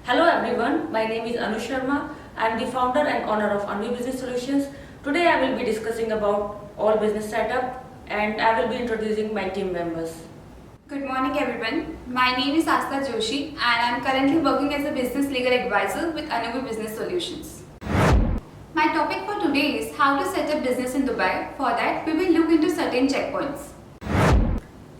Hello everyone, my name is Anu Sharma. I am the founder and owner of Anuvi Business Solutions. Today I will be discussing about all business setup and I will be introducing my team members. Good morning everyone. My name is Asta Joshi and I am currently working as a business legal advisor with Anuvi Business Solutions. My topic for today is how to set up business in Dubai. For that, we will look into certain checkpoints.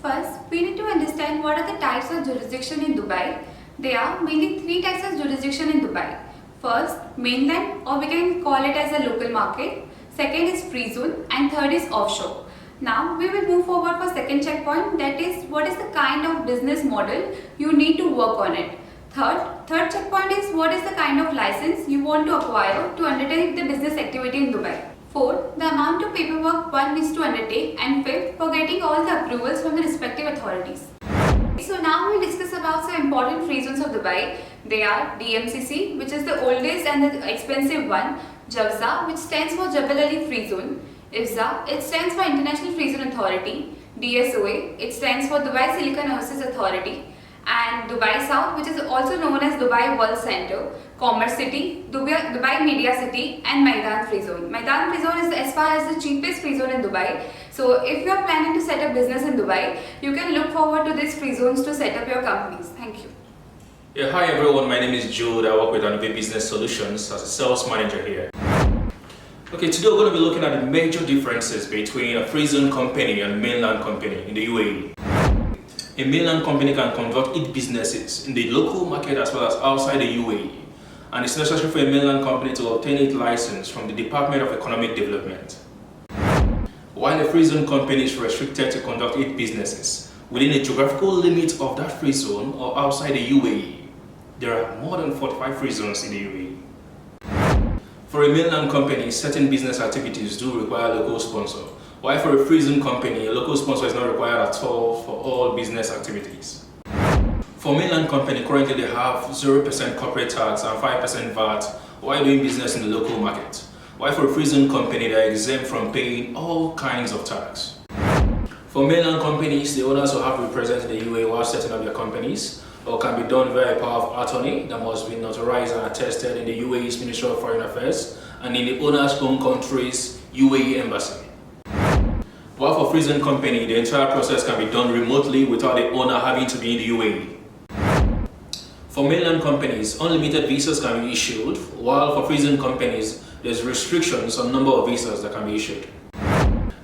First, we need to understand what are the types of jurisdiction in Dubai. There are mainly three types of jurisdiction in Dubai. First, mainland, or we can call it as a local market. Second is freezone and third is offshore. Now we will move forward for second checkpoint, that is what is the kind of business model you need to work on it. Third checkpoint is what is the kind of license you want to acquire to undertake the business activity in Dubai. Fourth, the amount of paperwork one needs to undertake, and fifth, for getting all the approvals from the respective authorities. So now we'll discuss about some important free zones of Dubai. They are DMCC, which is the oldest and the expensive one, JAVZA, which stands for Jebel Free Zone, IFZA, it stands for International Free Zone Authority, DSOA, it stands for Dubai Silicon Oasis Authority, and Dubai South, which is also known as Dubai World Center, Commerce City, Dubai Media City, and Mainland Free Zone. Mainland Free Zone is as far as the cheapest free zone in Dubai. So if you are planning to set up business in Dubai, you can look forward to these free zones to set up your companies. Thank you. Yeah, hi everyone, my name is Jude. I work with Anuvi Business Solutions as a sales manager here. Okay, today we're going to be looking at the major differences between a free zone company and a mainland company in the UAE. A mainland company can conduct its businesses in the local market as well as outside the UAE, and it's necessary for a mainland company to obtain its license from the Department of Economic Development. While a free zone company is restricted to conduct its businesses within a geographical limit of that free zone or outside the UAE, there are more than 45 free zones in the UAE. For a mainland company, certain business activities do require a local sponsor, while for a free zone company, a local sponsor is not required at all for all business activities. For a mainland company, currently they have 0% corporate tax and 5% VAT while doing business in the local market, while for a free zone company, they are exempt from paying all kinds of tax. For mainland companies, the owners will have to be present in the UAE while setting up their companies, or can be done via a power of attorney that must be notarized and attested in the UAE's Ministry of Foreign Affairs and in the owner's home country's UAE embassy. While for free zone company, the entire process can be done remotely without the owner having to be in the UAE. For mainland companies, unlimited visas can be issued, while for free zone companies, there's restrictions on number of visas that can be issued.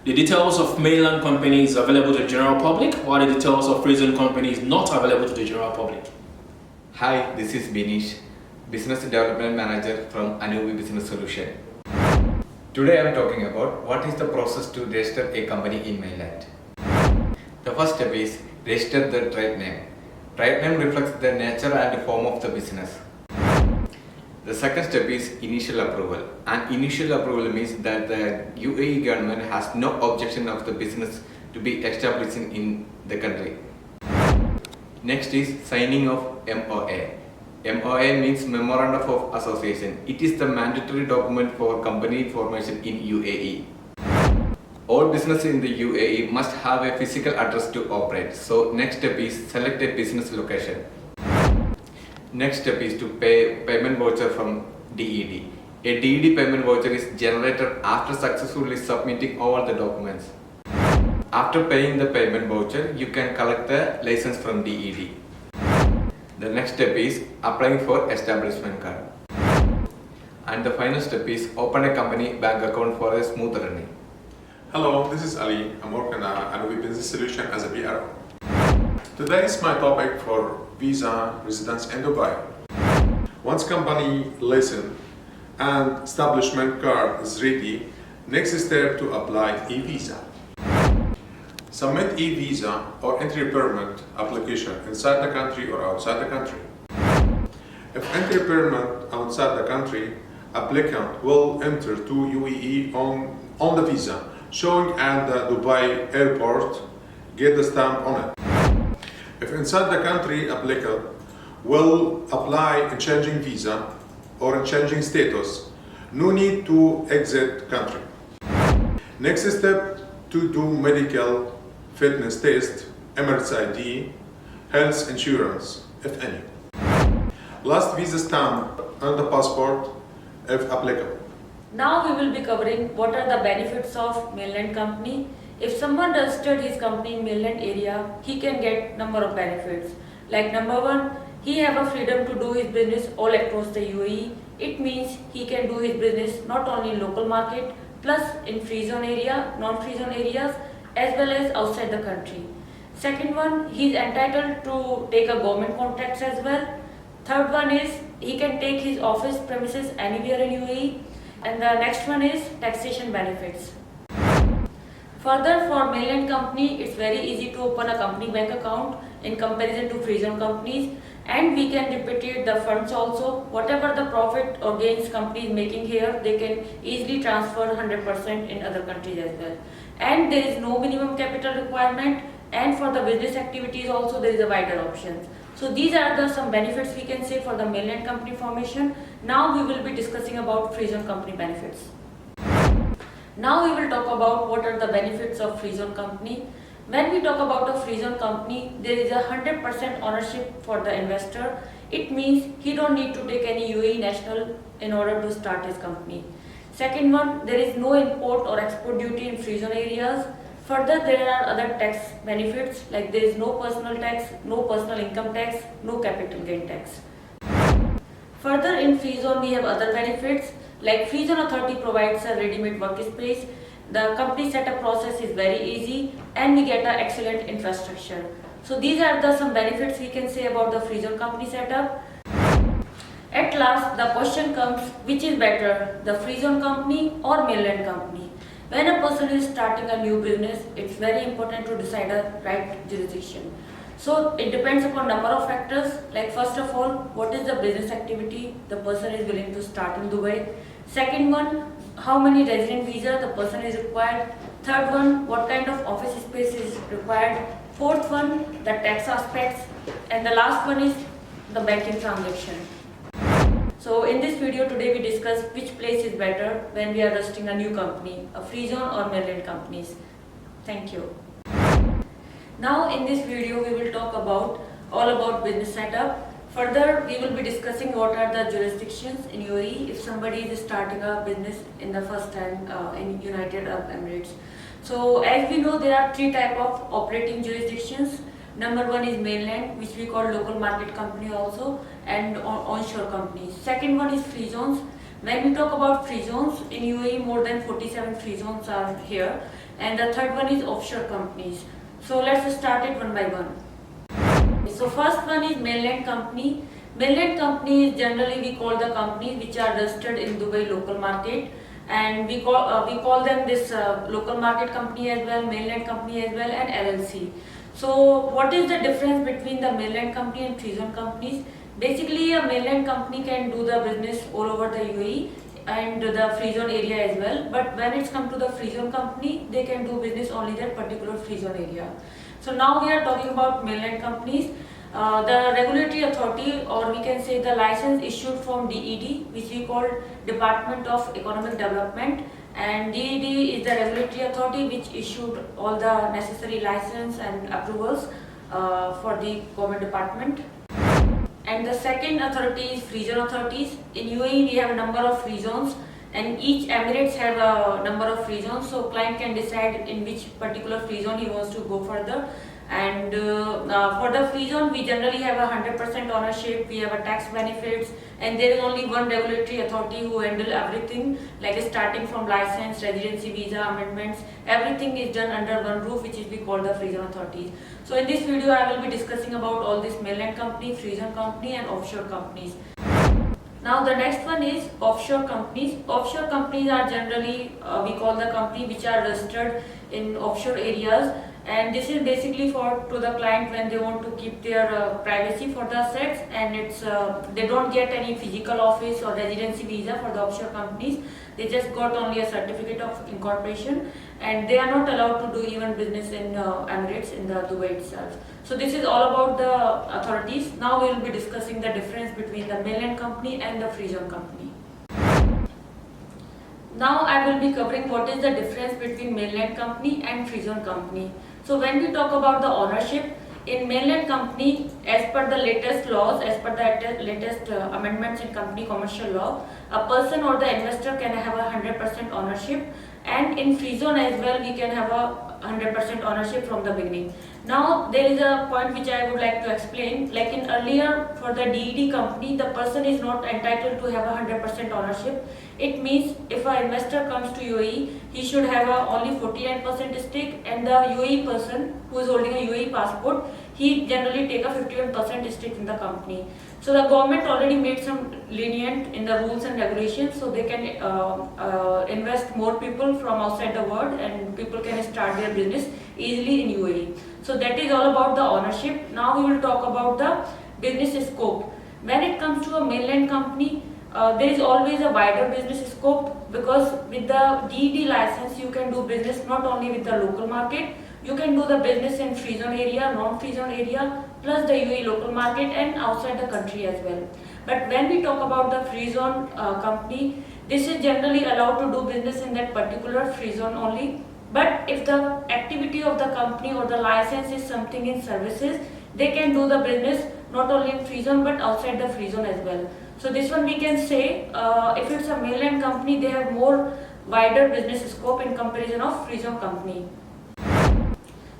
The details of mainland companies are available to the general public, while the details of free zone companies not available to the general public. Hi, this is Binish, Business Development Manager from Anuvi Business Solution. Today I am talking about what is the process to register a company in Mainland. The first step is register the trade name. Trade name reflects the nature and form of the business. The second step is initial approval. And initial approval means that the UAE government has no objection of the business to be established in the country. Next is signing of MOA. MOA means Memorandum of Association. It is the mandatory document for company formation in UAE. All businesses in the UAE must have a physical address to operate. So next step is select a business location. Next step is to pay payment voucher from DED. A DED payment voucher is generated after successfully submitting all the documents. After paying the payment voucher, you can collect the license from DED. The next step is applying for establishment card. And the final step is open a company bank account for a smooth running. Hello, this is Ali. I'm working at Anuvi Business Solution as a PR. Today is my topic for visa residence in Dubai. Once company license and establishment card is ready, next step to apply e-visa. Submit e-visa or entry permit application inside the country or outside the country. If entry permit outside the country, applicant will enter to UAE on the visa, showing at the Dubai airport, get the stamp on it. If inside the country, applicant will apply in changing visa or in changing status, no need to exit country. Next step to do medical fitness test, Emirates ID, health insurance, if any. Last visa stamp on the passport if applicable. Now we will be covering what are the benefits of Mainland company. If someone registered his company in Mainland area, he can get number of benefits. Like number one, he have a freedom to do his business all across the UAE. It means he can do his business not only in local market, plus in free zone area, non-free zone areas, as well as outside the country. Second one, he is entitled to take a government contracts as well. Third one is he can take his office premises anywhere in UAE. And the next one is taxation benefits. Further, for Mainland company, it's very easy to open a company bank account in comparison to free zone companies, and we can repatriate the funds also. Whatever the profit or gains company is making here, they can easily transfer 100% in other countries as well. And there is no minimum capital requirement, and for the business activities also there is a wider options. So these are the some benefits we can say for the Mainland company formation. Now we will be discussing about free zone company benefits. Now we will talk about what are the benefits of free zone company. When we talk about a free zone company, there is 100% ownership for the investor. It means he don't need to take any UAE national in order to start his company. Second one, there is no import or export duty in free zone areas. Further, there are other tax benefits like there is no personal tax, no personal income tax, no capital gain tax. Further, in free zone we have other benefits like free zone authority provides a ready-made workspace. The company setup process is very easy and we get an excellent infrastructure. So these are the some benefits we can say about the free zone company setup. At last, the question comes, which is better, the free zone company or Mainland company? When a person is starting a new business, it's very important to decide a right jurisdiction. So it depends upon number of factors. Like first of all, what is the business activity the person is willing to start in Dubai? Second one, how many resident visa the person is required? Third one, what kind of office space is required? Fourth one, the tax aspects. And the last one is the banking transaction. So in this video today we discuss which place is better when we are registering a new company, a free zone or Mainland companies. Thank you. Now in this video we will talk about all about business setup. Further we will be discussing what are the jurisdictions in UAE if somebody is starting a business in the first time in United Arab Emirates. So as we know there are three types of operating jurisdictions. Number one is Mainland, which we call local market company also, and onshore companies. Second one is free zones. When we talk about free zones, in UAE more than 47 free zones are here. And the third one is offshore companies. So let's start it one by one. So first one is Mainland company. Mainland company is generally we call the companies which are registered in Dubai local market. And we call them this local market company as well, Mainland company as well, and LLC. So what is the difference between the Mainland company and free zone companies? Basically a Mainland company can do the business all over the UAE and the free zone area as well, but when it's come to the free zone company, they can do business only that particular free zone area. So now we are talking about Mainland companies. The regulatory authority, or we can say the license issued from DED, which we call Department of Economic Development, and DED is the regulatory authority which issued all the necessary license and approvals for the government department. And the second authority is free zone authorities. In UAE we have a number of free zones and each Emirates have a number of free zones, so client can decide in which particular free zone he wants to go further. And for the free zone we generally have 100% ownership, we have a tax benefits, and there is only one regulatory authority who handle everything, like starting from license, residency visa, amendments, everything is done under one roof, which is we call the free zone authorities. So in this video I will be discussing about all this Mainland company, free zone company and offshore companies. Now the next one is offshore companies. Offshore companies are generally we call the company which are registered in offshore areas, and this is basically for to the client when they want to keep their privacy for the assets, and it's they don't get any physical office or residency visa for the offshore companies. They just got only a certificate of incorporation, and they are not allowed to do even business in Emirates in the Dubai itself. So this is all about the authorities. Now we will be discussing the difference between the Mainland company and the free zone company. Now I will be covering what is the difference between Mainland company and free zone company. So when we talk about the ownership, In mainland company, as per the latest laws, as per the latest amendments in company commercial law, a person or the investor can have a 100% ownership, and in free zone as well we can have a 100% ownership from the beginning. Now there is a point which I would like to explain. Like in earlier for the DED company, the person is not entitled to have a 100% ownership. It means if an investor comes to UAE, he should have only 49% stake, and the UAE person who is holding a UAE passport, he generally take a 51% stake in the company. So the government already made some lenient in the rules and regulations, so they can invest more people from outside the world, and people can start their business easily in UAE. So that is all about the ownership. Now we will talk about the business scope. When it comes to a mainland company, there is always a wider business scope, because with the DED license you can do business not only with the local market, you can do the business in free zone area, non-free zone area, plus the UAE local market and outside the country as well. But when we talk about the free zone company, this is generally allowed to do business in that particular free zone only. But if the activity of the company or the license is something in services, they can do the business not only in free zone but outside the free zone as well. So this one we can say, if it's a mainland company, they have more wider business scope in comparison of free zone company.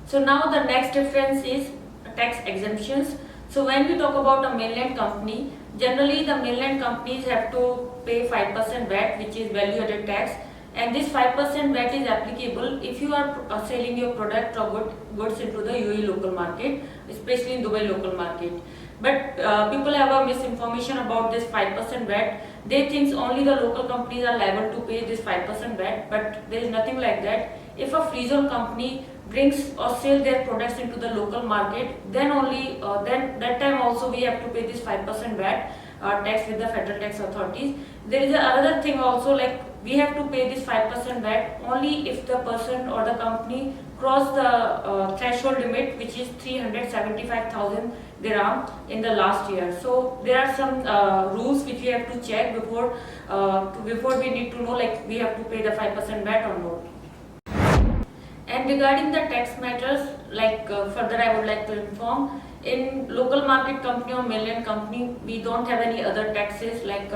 So now the next difference is tax exemptions. So when we talk about a mainland company, generally the mainland companies have to pay 5% VAT, which is value added tax, and this 5% VAT is applicable if you are selling your product or goods into the UAE local market, especially in Dubai local market. But people have a misinformation about this 5% VAT. They think only the local companies are liable to pay this 5% VAT, but there is nothing like that. If a free zone company brings or sell their products into the local market, then only then that time also we have to pay this 5% VAT tax with the federal tax authorities. There is another thing also, like we have to pay this 5% VAT only if the person or the company cross the threshold limit, which is 375,000 dirham in the last year. So there are some rules which we have to check before we need to know, like we have to pay the 5% VAT or not. And regarding the tax matters, like further I would like to inform, in local market company or mainland company, we don't have any other taxes, like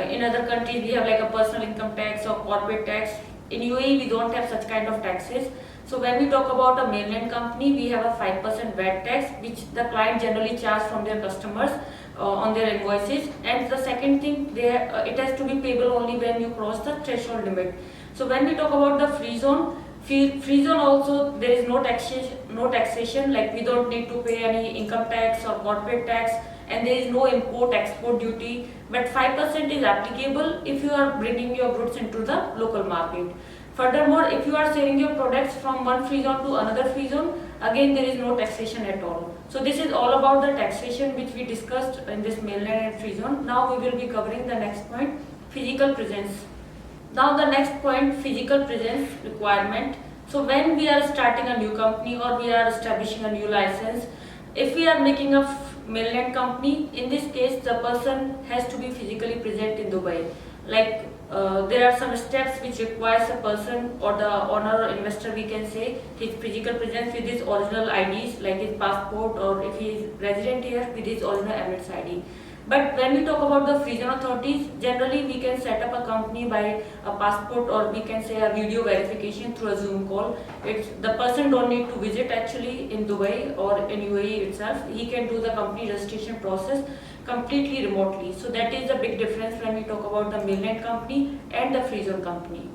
in other countries we have like a personal income tax or corporate tax. In UAE we don't have such kind of taxes. So when we talk about a mainland company, we have a 5% VAT tax, which the client generally charge from their customers on their invoices. And the second thing, it has to be payable only when you cross the threshold limit. So when we talk about the free zone also, there is no taxation, like we don't need to pay any income tax or corporate tax, and there is no import-export duty, but 5% is applicable if you are bringing your goods into the local market. Furthermore, if you are selling your products from one free zone to another free zone, again there is no taxation at all. So this is all about the taxation which we discussed in this mainland and free zone. Now we will be covering the next point, physical presence. Now the next point, physical presence requirement. So when we are starting a new company or we are establishing a new license, if we are making a mainland company, in this case the person has to be physically present in Dubai. Like there are some steps which requires a person or the owner or investor, we can say, his physical presence with his original IDs like his passport, or if he is resident here with his original Emirates ID. But when we talk about the free zone authorities, generally we can set up a company by a passport, or we can say a video verification through a Zoom call. The person don't need to visit actually in Dubai or in UAE itself. He can do the company registration process completely remotely. So that is the big difference when we talk about the mainland company and the free zone company.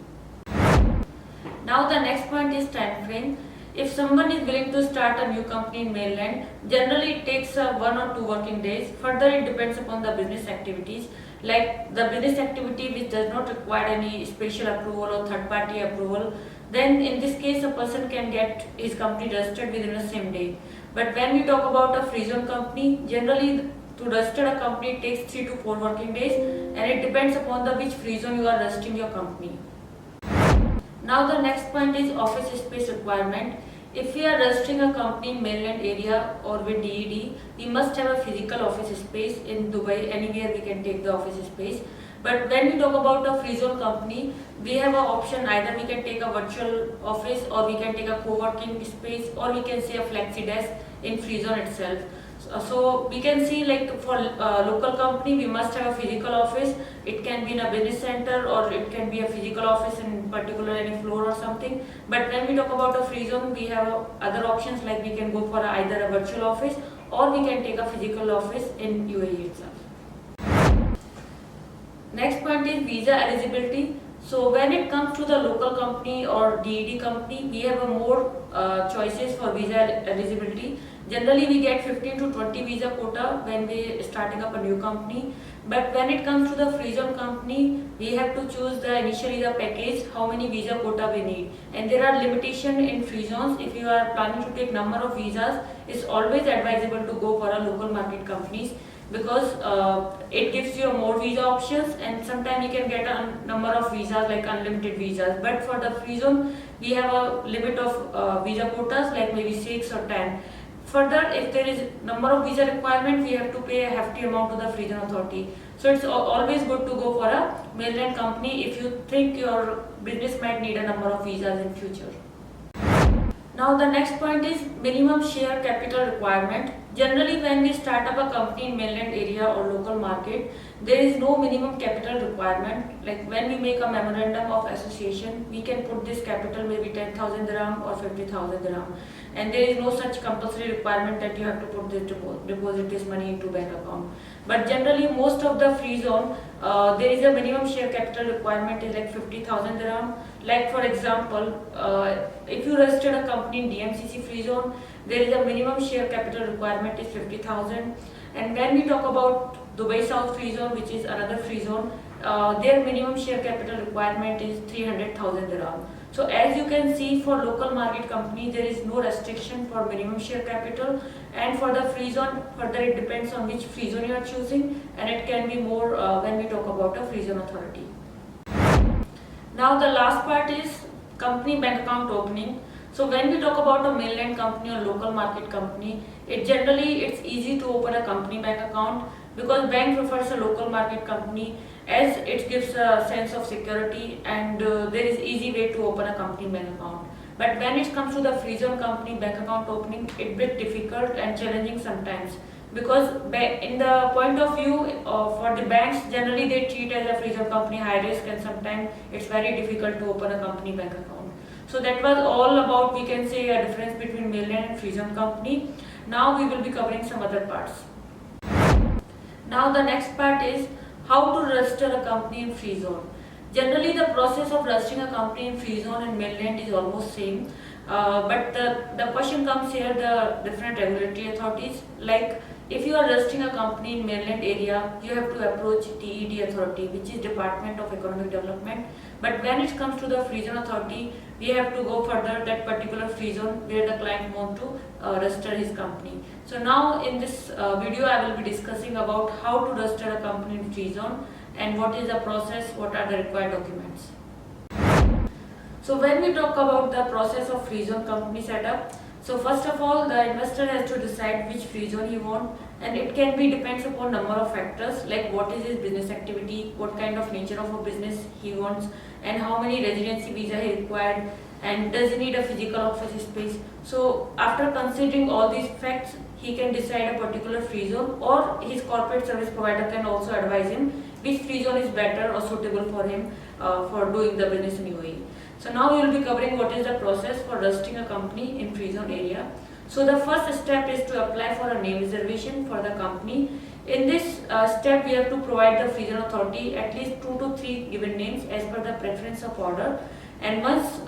Now the next point is time frame. If someone is willing to start a new company in mainland, generally it takes 1 or 2 working days. Further, it depends upon the business activities. Like the business activity which does not require any special approval or third-party approval, then in this case a person can get his company registered within the same day. But when we talk about a free zone company, generally to register a company it takes 3 to 4 working days, and it depends upon the which free zone you are registering your company. Now the next point is office space requirement. If we are registering a company in mainland area or with DED, we must have a physical office space in Dubai. Anywhere we can take the office space. But when we talk about a free zone company, we have an option, either we can take a virtual office or we can take a co-working space, or we can say a flexi desk. in free zone itself. So we can see, like for local company, we must have a physical office. It can be in a business center, or it can be a physical office in particular any floor or something. But when we talk about a free zone, we have other options, like we can go for either a virtual office, or we can take a physical office in UAE itself. Next point is visa eligibility. So when it comes to the local company or DED company, we have a more choices for visa eligibility. Generally, we get 15 to 20 visa quota when we starting up a new company. But when it comes to the free zone company, we have to choose initially the package, how many visa quota we need. And there are limitations in free zones. If you are planning to take number of visas, it's always advisable to go for a local market companies, because it gives you more visa options, and sometimes you can get a number of visas, like unlimited visas. But for the free zone, we have a limit of visa quotas, like maybe 6 or 10. Further, if there is number of visa requirement, we have to pay a hefty amount to the free zone authority. So it's always good to go for a mainland company if you think your business might need a number of visas in future. Now the next point is minimum share capital requirement. Generally, when we start up a company in mainland area or local market, there is no minimum capital requirement. Like when we make a memorandum of association, we can put this capital maybe 10,000 dirham or 50,000 dirham, and there is no such compulsory requirement that you have to put this deposit this money into bank account. But generally, most of the free zone, there is a minimum share capital requirement is like 50,000 dirham. Like for example, if you registered a company in DMCC free zone, there is a minimum share capital requirement is 50,000. And when we talk about Dubai South free zone, which is another free zone, their minimum share capital requirement is 300,000 dirham. So as you can see, for local market company, there is no restriction for minimum share capital. And for the free zone, further it depends on which free zone you are choosing, and it can be more when we talk about a free zone authority. Now the last part is company bank account opening. So when we talk about a mainland company or local market company, it's easy to open a company bank account, because bank prefers a local market company as it gives a sense of security, and there is easy way to open a company bank account. But when it comes to the free zone company bank account opening, it's a bit difficult and challenging sometimes, because in the point of view for the banks, generally they treat as a free zone company high risk, and sometimes it's very difficult to open a company bank account. So that was all about, we can say, a difference between mainland and free zone company. Now we will be covering some other parts. Now the next part is how to register a company in free zone. Generally, the process of registering a company in free zone and mainland is almost same, but the question comes here, the different regulatory authorities. Like if you are registering a company in mainland area, you have to approach DED authority, which is Department of Economic Development. But when it comes to the free zone authority, we have to go further that particular free zone where the client wants to register his company. So now in this video, I will be discussing about how to register a company in free zone and what is the process, what are the required documents. So when we talk about the process of free zone company setup, so first of all, the investor has to decide which free zone he wants, and it can be depends upon number of factors, like what is his business activity, what kind of nature of a business he wants, and how many residency visa he required, and does he need a physical office space. So after considering all these facts, he can decide a particular free zone, or his corporate service provider can also advise him which free zone is better or suitable for him for doing the business in UAE. So now we will be covering what is the process for registering a company in free zone area. So the first step is to apply for a name reservation for the company. In this step, we have to provide the free zone authority at least 2 to 3 given names as per the preference of order. And once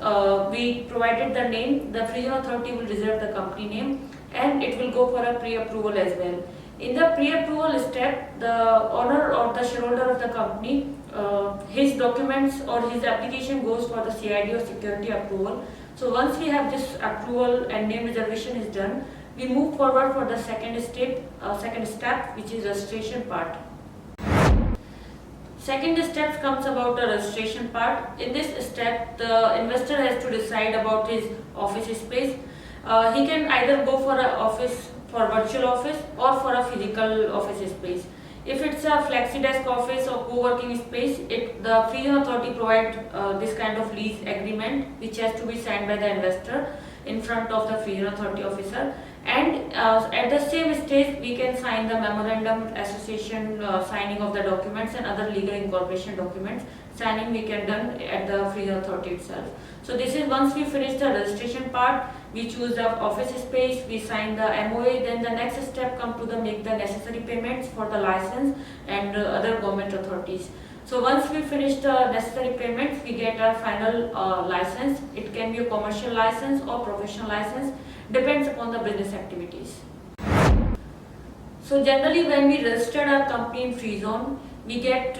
we provided the name, the free zone authority will reserve the company name, and it will go for a pre-approval as well. In the pre-approval step, the owner or the shareholder of the company, his documents or his application goes for the CID or security approval. So once we have this approval and name reservation is done, we move forward for the second step, which is registration part. Second step comes about the registration part. In this step, the investor has to decide about his office space. He can either go for a virtual office or for a physical office space. If it's a flexi-desk office or co-working space, the free zone authority provides this kind of lease agreement, which has to be signed by the investor in front of the free zone authority officer. And at the same stage, we can sign the memorandum association, signing of the documents and other legal incorporation documents. Signing we can done at the freezone authority itself. So this is once we finish the registration part, we choose the office space, we sign the MOA, then the next step come to the make the necessary payments for the license and other government authorities. So once we finish the necessary payments, we get a final license. It can be a commercial license or professional license, depends upon the business activities. So generally when we register our company in free zone, we get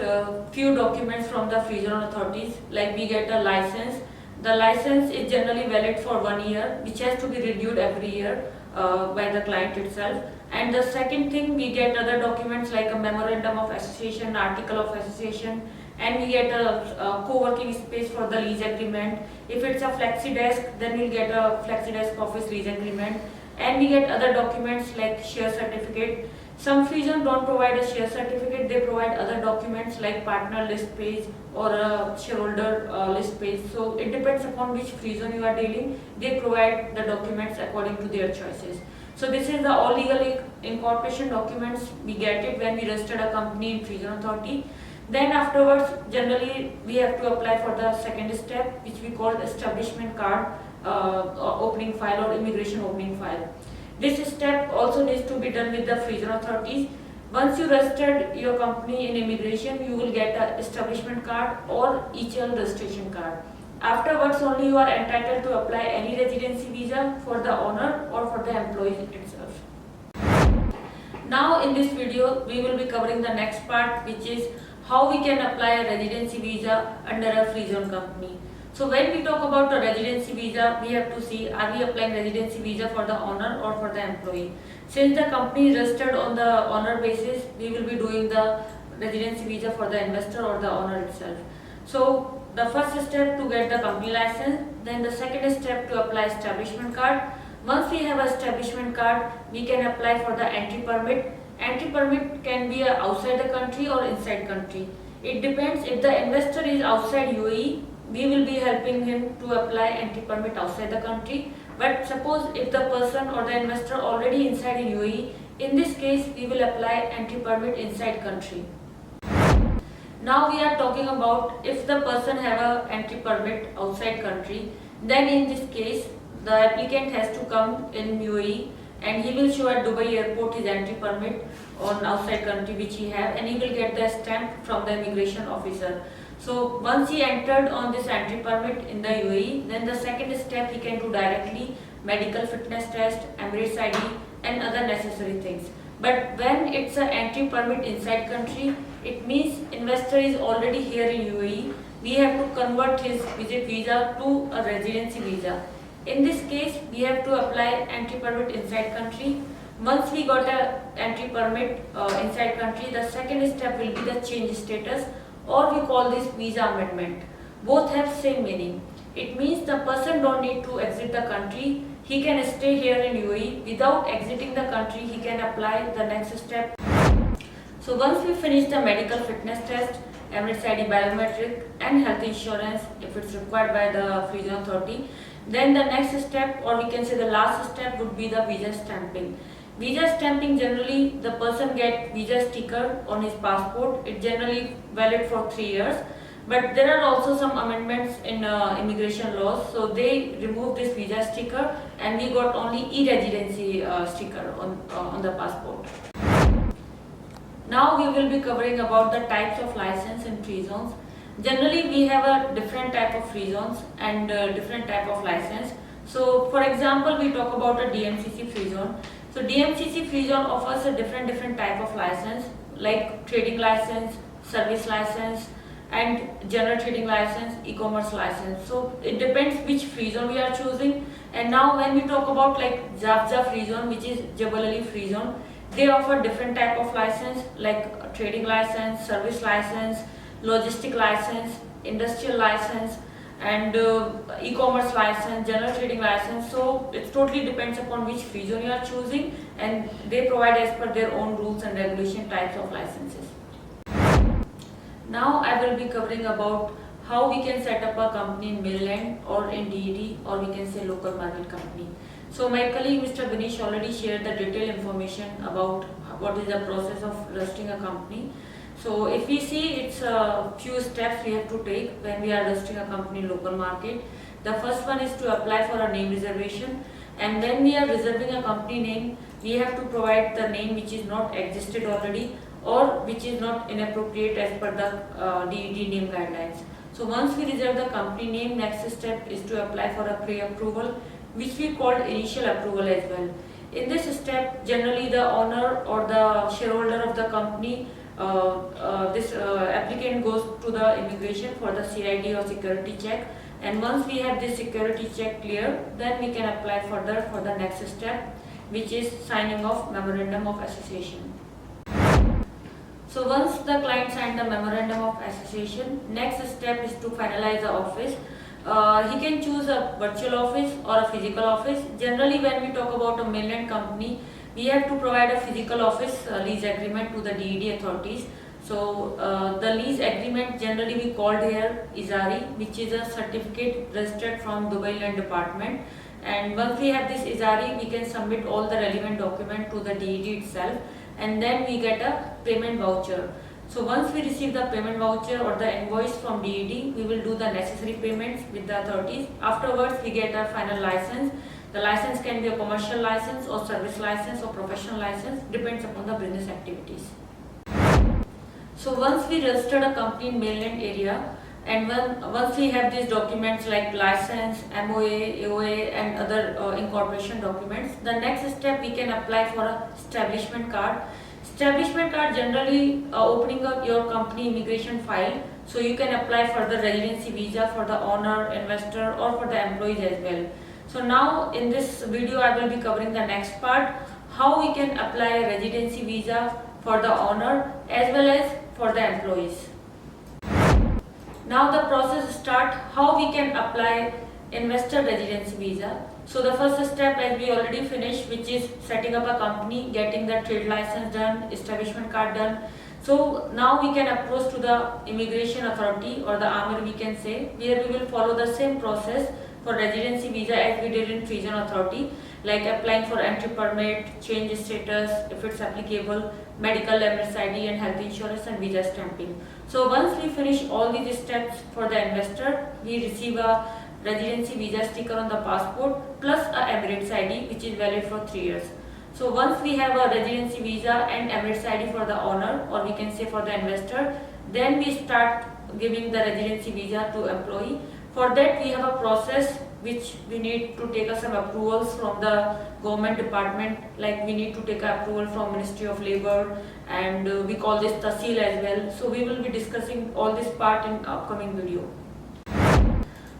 few documents from the free zone authorities, like we get a license. The license is generally valid for 1 year, which has to be renewed every year by the client itself. And the second thing, we get other documents like a memorandum of association, article of association, and we get a co-working space for the lease agreement. If it's a flexi desk, then we'll get a flexi desk office lease agreement, and we get other documents like share certificate. Some free zone don't provide a share certificate, they provide other documents like partner list page or a shareholder list page. So it depends upon which free zone you are dealing, they provide the documents according to their choices. So this is the all legal incorporation documents, we get it when we register a company in free zone authority. Then afterwards, generally we have to apply for the second step, which we call establishment card, opening file or immigration opening file. This step also needs to be done with the free zone authorities. Once you registered your company in immigration, you will get an establishment card or HL registration card. Afterwards only you are entitled to apply any residency visa for the owner or for the employee itself. Now in this video, we will be covering the next part, which is how we can apply a residency visa under a free zone company. So when we talk about a residency visa, we have to see, are we applying residency visa for the owner or for the employee? Since the company is registered on the owner basis, we will be doing the residency visa for the investor or the owner itself. So the first step to get the company license, then the second step to apply establishment card. Once we have an establishment card, we can apply for the entry permit. Entry permit can be outside the country or inside country. It depends. If the investor is outside UAE, we will be helping him to apply entry permit outside the country. But suppose if the person or the investor already inside in UAE, in this case we will apply entry permit inside country. Now we are talking about if the person have a entry permit outside country, then in this case the applicant has to come in UAE and he will show at Dubai airport his entry permit on outside country which he have, and he will get the stamp from the immigration officer. So once he entered on this entry permit in the UAE, then the second step he can do directly medical fitness test, Emirates ID and other necessary things. But when it's an entry permit inside country, it means investor is already here in UAE. We have to convert his visit visa to a residency visa. In this case, we have to apply entry permit inside country. Once we got a entry permit inside country, the second step will be the change status, or we call this visa amendment. Both have same meaning. It means the person don't need to exit the country. He can stay here in UAE. Without exiting the country, he can apply the next step. So once we finish the medical fitness test, Emirates ID biometric and health insurance if it's required by the free zone authority, then the next step, or we can say the last step, would be the visa stamping. Visa stamping, generally the person get visa sticker on his passport. It's generally valid for 3 years. But there are also some amendments in immigration laws, so they removed this visa sticker and we got only e-residency sticker on the passport. Now we will be covering about the types of license in free zones. Generally we have a different type of free zones and different type of license. So for example, we talk about a DMCC free zone. So DMCC free zone offers a different type of license like trading license, service license and general trading license, e-commerce license. So it depends which free zone we are choosing. And now when we talk about like Zafza free zone, which is Jebel free zone, they offer different type of license like trading license, service license, logistic license, industrial license and e-commerce license, general trading license. So it totally depends upon which free zone you are choosing, and they provide as per their own rules and regulation types of licenses. Now I will be covering about how we can set up a company in Mainland or in DED, or we can say local market company. So my colleague Mr. Binish already shared the detailed information about what is the process of registering a company. So if we see, it's a few steps we have to take when we are registering a company in local market. The first one is to apply for a name reservation, and when we are reserving a company name, we have to provide the name which is not existed already or which is not inappropriate as per the DED name guidelines. So once we reserve the company name, next step is to apply for a pre-approval, which we called initial approval as well. In this step, generally the owner or the shareholder of the company, this applicant goes to the immigration for the CID or security check, and once we have this security check clear, then we can apply further for the next step, which is signing of memorandum of association. So once the client signed the memorandum of association, next step is to finalize the office. He can choose a virtual office or a physical office. Generally, when we talk about a mainland company, we have to provide a physical office lease agreement to the DED authorities. So the lease agreement generally we called here ISARI, which is a certificate registered from Dubai Land Department. And once we have this ISARI, we can submit all the relevant document to the DED itself, and then we get a payment voucher. So once we receive the payment voucher or the invoice from DED, we will do the necessary payments with the authorities. Afterwards, we get a final license. The license can be a commercial license or service license or professional license, depends upon the business activities. So once we registered a company in mainland area, and once we have these documents like license, MOA, AOA and other incorporation documents, the next step we can apply for a establishment card. Establishment card generally opening up your company immigration file, so you can apply for the residency visa for the owner, investor or for the employees as well. So now in this video I will be covering the next part, how we can apply a residency visa for the owner as well as for the employees. Now the process start, how we can apply investor residency visa. So the first step, as we already finished, which is setting up a company, getting the trade license done, establishment card done. So now we can approach to the immigration authority or the Amir we can say, where we will follow the same process for residency visa as we did in freezone authority, like applying for entry permit, change status if it's applicable, medical emergency ID and health insurance and visa stamping. So once we finish all these steps for the investor, we receive a residency visa sticker on the passport plus a Emirates ID which is valid for 3 years. So once we have a residency visa and Emirates ID for the owner, or we can say for the investor, then we start giving the residency visa to employee. For that we have a process which we need to take some approvals from the government department, like we need to take approval from Ministry of Labor, and we call this Tahsil as well. So we will be discussing all this part in upcoming video.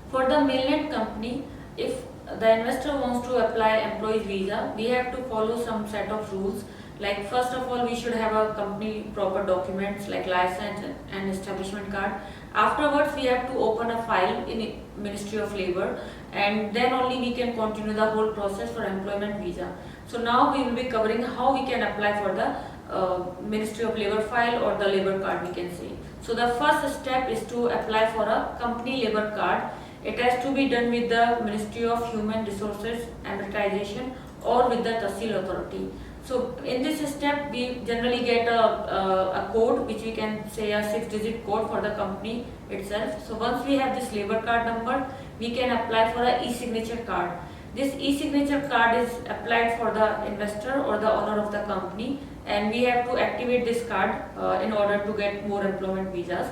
For the mainland company, if the investor wants to apply employees visa, we have to follow some set of rules. Like first of all, we should have a company proper documents like license and establishment card. Afterwards, we have to open a file in Ministry of Labor, and then only we can continue the whole process for employment visa. So now we will be covering how we can apply for the Ministry of Labor file or the labor card we can say. So the first step is to apply for a company labor card. It has to be done with the Ministry of Human Resources Amortization or with the Tahsil authority. So in this step, we generally get a code which we can say a 6-digit code for the company itself. So once we have this labor card number, we can apply for a e-signature card. This e-signature card is applied for the investor or the owner of the company, and we have to activate this card in order to get more employment visas.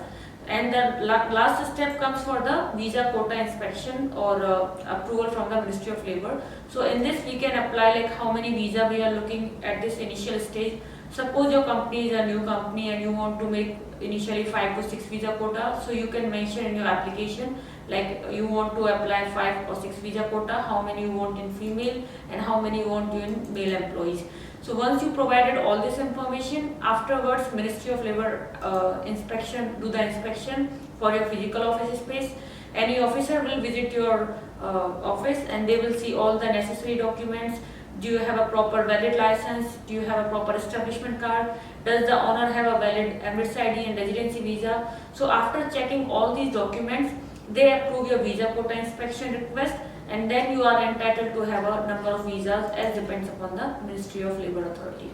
And the last step comes for the visa quota inspection or approval from the Ministry of Labor. So in this we can apply like how many visa we are looking at this initial stage. Suppose your company is a new company and you want to make initially 5 to 6 visa quota. So you can mention in your application like you want to apply 5 or 6 visa quota, how many you want in female and how many you want in male employees. So once you provided all this information, afterwards Ministry of Labor do the inspection for your physical office space. Any officer will visit your office and they will see all the necessary documents. Do you have a proper valid license? Do you have a proper establishment card? Does the owner have a valid Emirates ID and residency visa? So after checking all these documents, they approve your visa quota inspection request, and then you are entitled to have a number of visas as depends upon the Ministry of Labour Authority.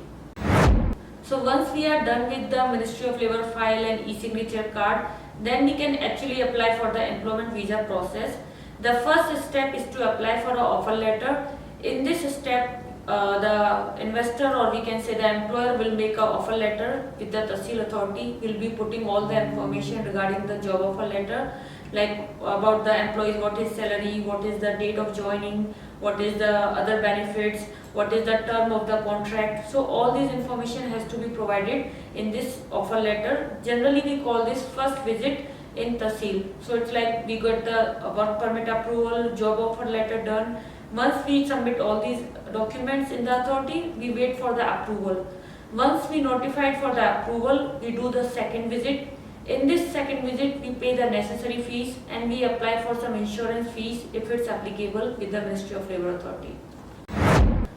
So once we are done with the Ministry of Labour file and e-signature card, then we can actually apply for the employment visa process. The first step is to apply for an offer letter. In this step, the investor, or we can say the employer, will make an offer letter with the Tahsil authority. Will be putting all the information regarding the job offer letter, like about the employees, what is salary, what is the date of joining, what is the other benefits, what is the term of the contract. So all this information has to be provided in this offer letter. Generally we call this first visit in Tahsil. So it's like we got the work permit approval, job offer letter done. Once we submit all these documents in the authority, we wait for the approval. Once we notified for the approval, we do the second visit. In this second visit, we pay the necessary fees and we apply for some insurance fees if it's applicable with the Ministry of Labour Authority.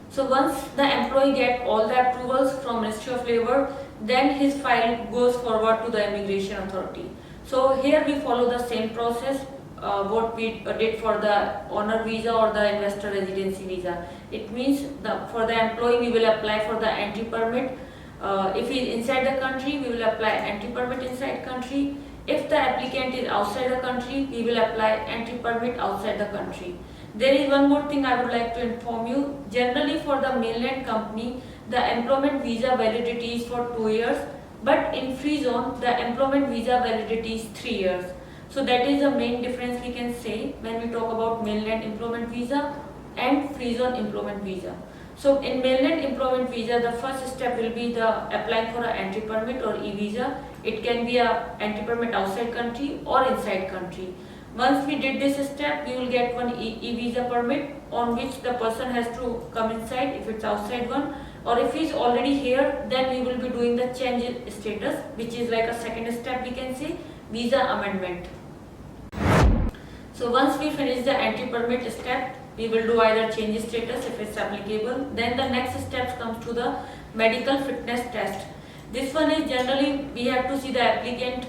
So once the employee get all the approvals from Ministry of Labour, then his file goes forward to the Immigration Authority. So here we follow the same process what we did for the owner visa or the investor residency visa. It means for the employee we will apply for the entry permit. If he is inside the country, we will apply entry permit inside country. If the applicant is outside the country, we will apply entry permit outside the country. There is one more thing I would like to inform you. Generally for the mainland company, the employment visa validity is for 2 years, but in free zone, the employment visa validity is 3 years. So that is the main difference we can say when we talk about mainland employment visa and free zone employment visa. So in mainland employment visa, the first step will be the applying for an entry permit or e-visa. It can be a entry permit outside country or inside country. Once we did this step, we will get one e-visa permit on which the person has to come inside if it's outside one, or if he's already here, then we will be doing the change status, which is like a second step we can say, visa amendment. So once we finish the entry permit step, we will do either change status if it's applicable. Then the next steps comes to the medical fitness test. This one is generally we have to see the applicant,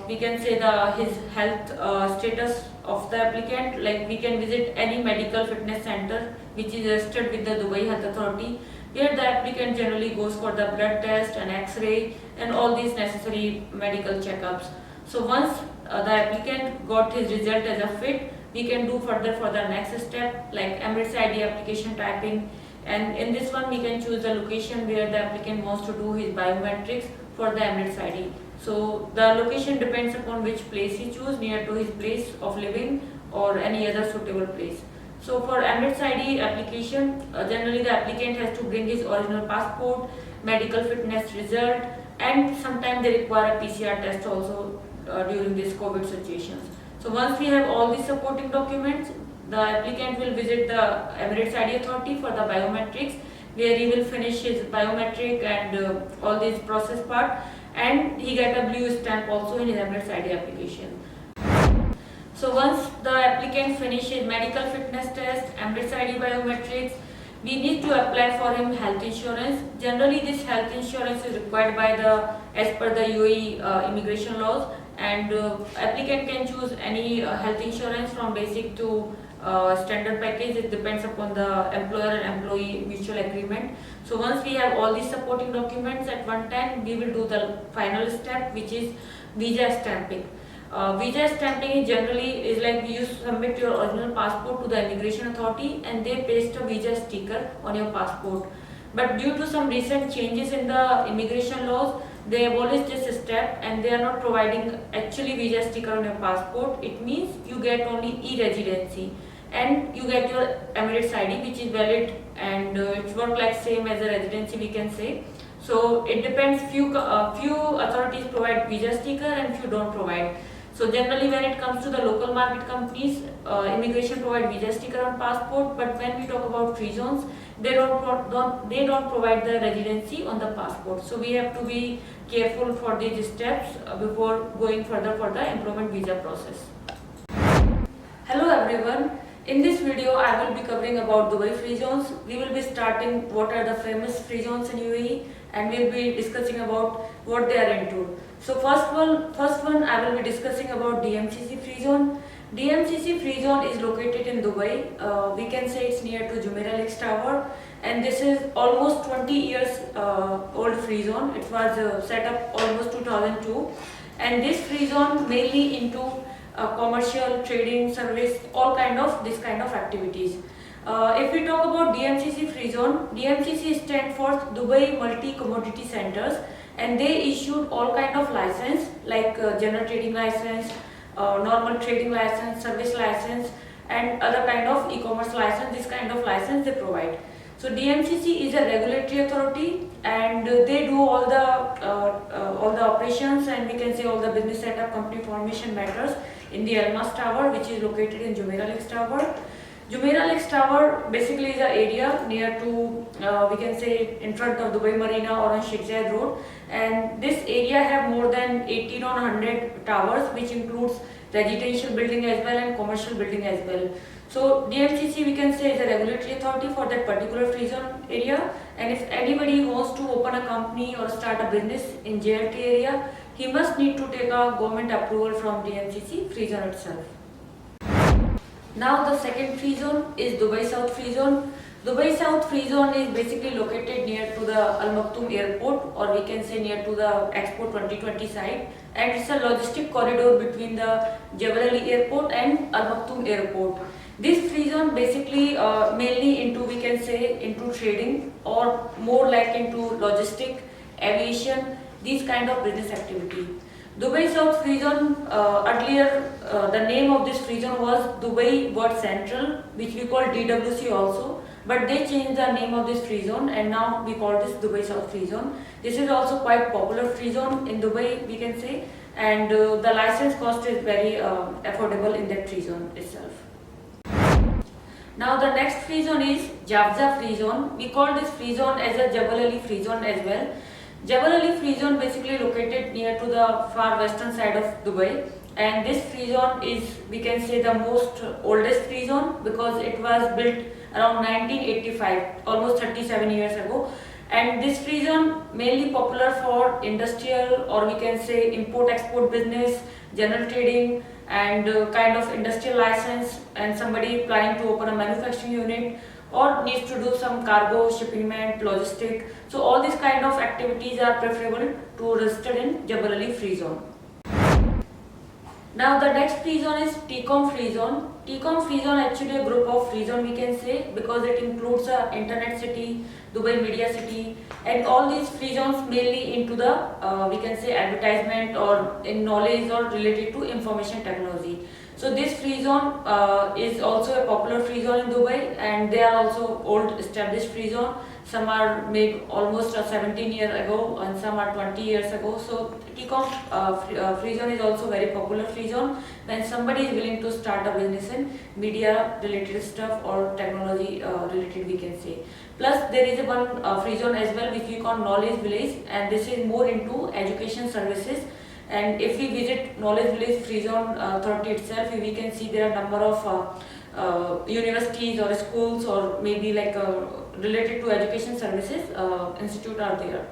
we can say his health status of the applicant. Like we can visit any medical fitness center which is registered with the Dubai Health Authority, where the applicant generally goes for the blood test and X-ray and all these necessary medical checkups. So once the applicant got his result as a fit, we can do further for the next step like Emirates ID application typing, and in this one we can choose the location where the applicant wants to do his biometrics for the Emirates ID. So the location depends upon which place he chooses, near to his place of living or any other suitable place. So for Emirates ID application, generally the applicant has to bring his original passport, medical fitness result, and sometimes they require a PCR test also during this COVID situations. So once we have all these supporting documents, the applicant will visit the Emirates ID Authority for the biometrics, where he will finish his biometric and all this process part, and he get a blue stamp also in his Emirates ID application. So once the applicant finishes medical fitness test, Emirates ID biometrics, we need to apply for him health insurance. Generally this health insurance is required by as per the UAE immigration laws, and applicant can choose any health insurance from basic to standard package. It depends upon the employer and employee mutual agreement. So once we have all these supporting documents at one time, we will do the final step, which is visa stamping. Visa stamping generally is like you submit your original passport to the immigration authority and they paste a visa sticker on your passport. But due to some recent changes in the immigration laws, they abolished this step and they are not providing actually visa sticker on your passport. It means you get only e-residency and you get your Emirates ID, which is valid, and it works like same as a residency we can say. So it depends, few authorities provide visa sticker and few don't provide. So generally when it comes to the local market companies, immigration provide visa sticker on passport, but when we talk about free zones, they don't provide the residency on the passport. So we have to be careful for these steps before going further for the employment visa process. Hello everyone. In this video, I will be covering about Dubai free zones. We will be starting what are the famous free zones in UAE, and we will be discussing about what they are into. So first one I will be discussing about DMCC free zone. DMCC free zone is located in Dubai. We can say it's near to Jumeirah Lakes Tower, and this is almost 20 years old free zone. It was set up almost 2002, and this free zone mainly into commercial, trading, service, all kind of this kind of activities. If we talk about DMCC free zone, DMCC stands for Dubai Multi Commodity Centers, and they issued all kind of license like general trading license, normal trading license, service license, and other kind of e-commerce license. This kind of license they provide. So DMCC is a regulatory authority, and they do all the operations, and we can say all the business setup, company formation matters in the Almas Tower, which is located in Jumeirah Lakes Tower. Jumeirah Lakes Tower basically is an area near to, we can say, in front of Dubai Marina or on Sheikh Zayed Road, and this area have more than 80 or 100 towers, which includes residential building as well and commercial building as well. So DMCC, we can say, is a regulatory authority for that particular free zone area, and if anybody wants to open a company or start a business in JLT area, he must need to take a government approval from DMCC free zone itself. Now the second free zone is Dubai South Free Zone. Dubai South Free Zone is basically located near to the Al Maktoum Airport, or we can say near to the Expo 2020 site, and it's a logistic corridor between the Jebel Airport and Al Maktoum Airport. This free zone basically mainly into, we can say, into trading or more like into logistic, aviation, these kind of business activity. Dubai South Free Zone, earlier the name of this free zone was Dubai World Central, which we call DWC also, but they changed the name of this free zone, and now we call this Dubai South Free Zone. This is also quite popular free zone in Dubai, we can say, and the license cost is very affordable in that free zone itself. Now the next free zone is Jafza Free Zone. We call this free zone as a Jebel Ali Free Zone as well. Jebel Ali Free Zone basically located near to the far western side of Dubai, and this free zone is, we can say, the most oldest free zone because it was built around 1985, almost 37 years ago. And this free zone mainly popular for industrial, or we can say import-export business, general trading, and kind of industrial license, and somebody planning to open a manufacturing unit or needs to do some cargo, shipment, logistic. So all these kind of activities are preferable to register in Jebel Ali Free Zone. Now the next free zone is TCOM Free Zone. TCOM Free Zone actually a group of free zone, we can say, because it includes Internet City, Dubai Media City, and all these free zones mainly into the, we can say, advertisement or in knowledge or related to information technology. So this free zone is also a popular free zone in Dubai, and they are also old established free zone. Some are made almost 17 years ago and some are 20 years ago. So TCOM free zone is also very popular free zone when somebody is willing to start a business in media related stuff or technology related, we can say. Plus there is one free zone as well which we call Knowledge Village, and this is more into education services. And if we visit Knowledge Village Free Zone authority itself, we can see there are number of universities or schools or maybe like related to education services institute are there.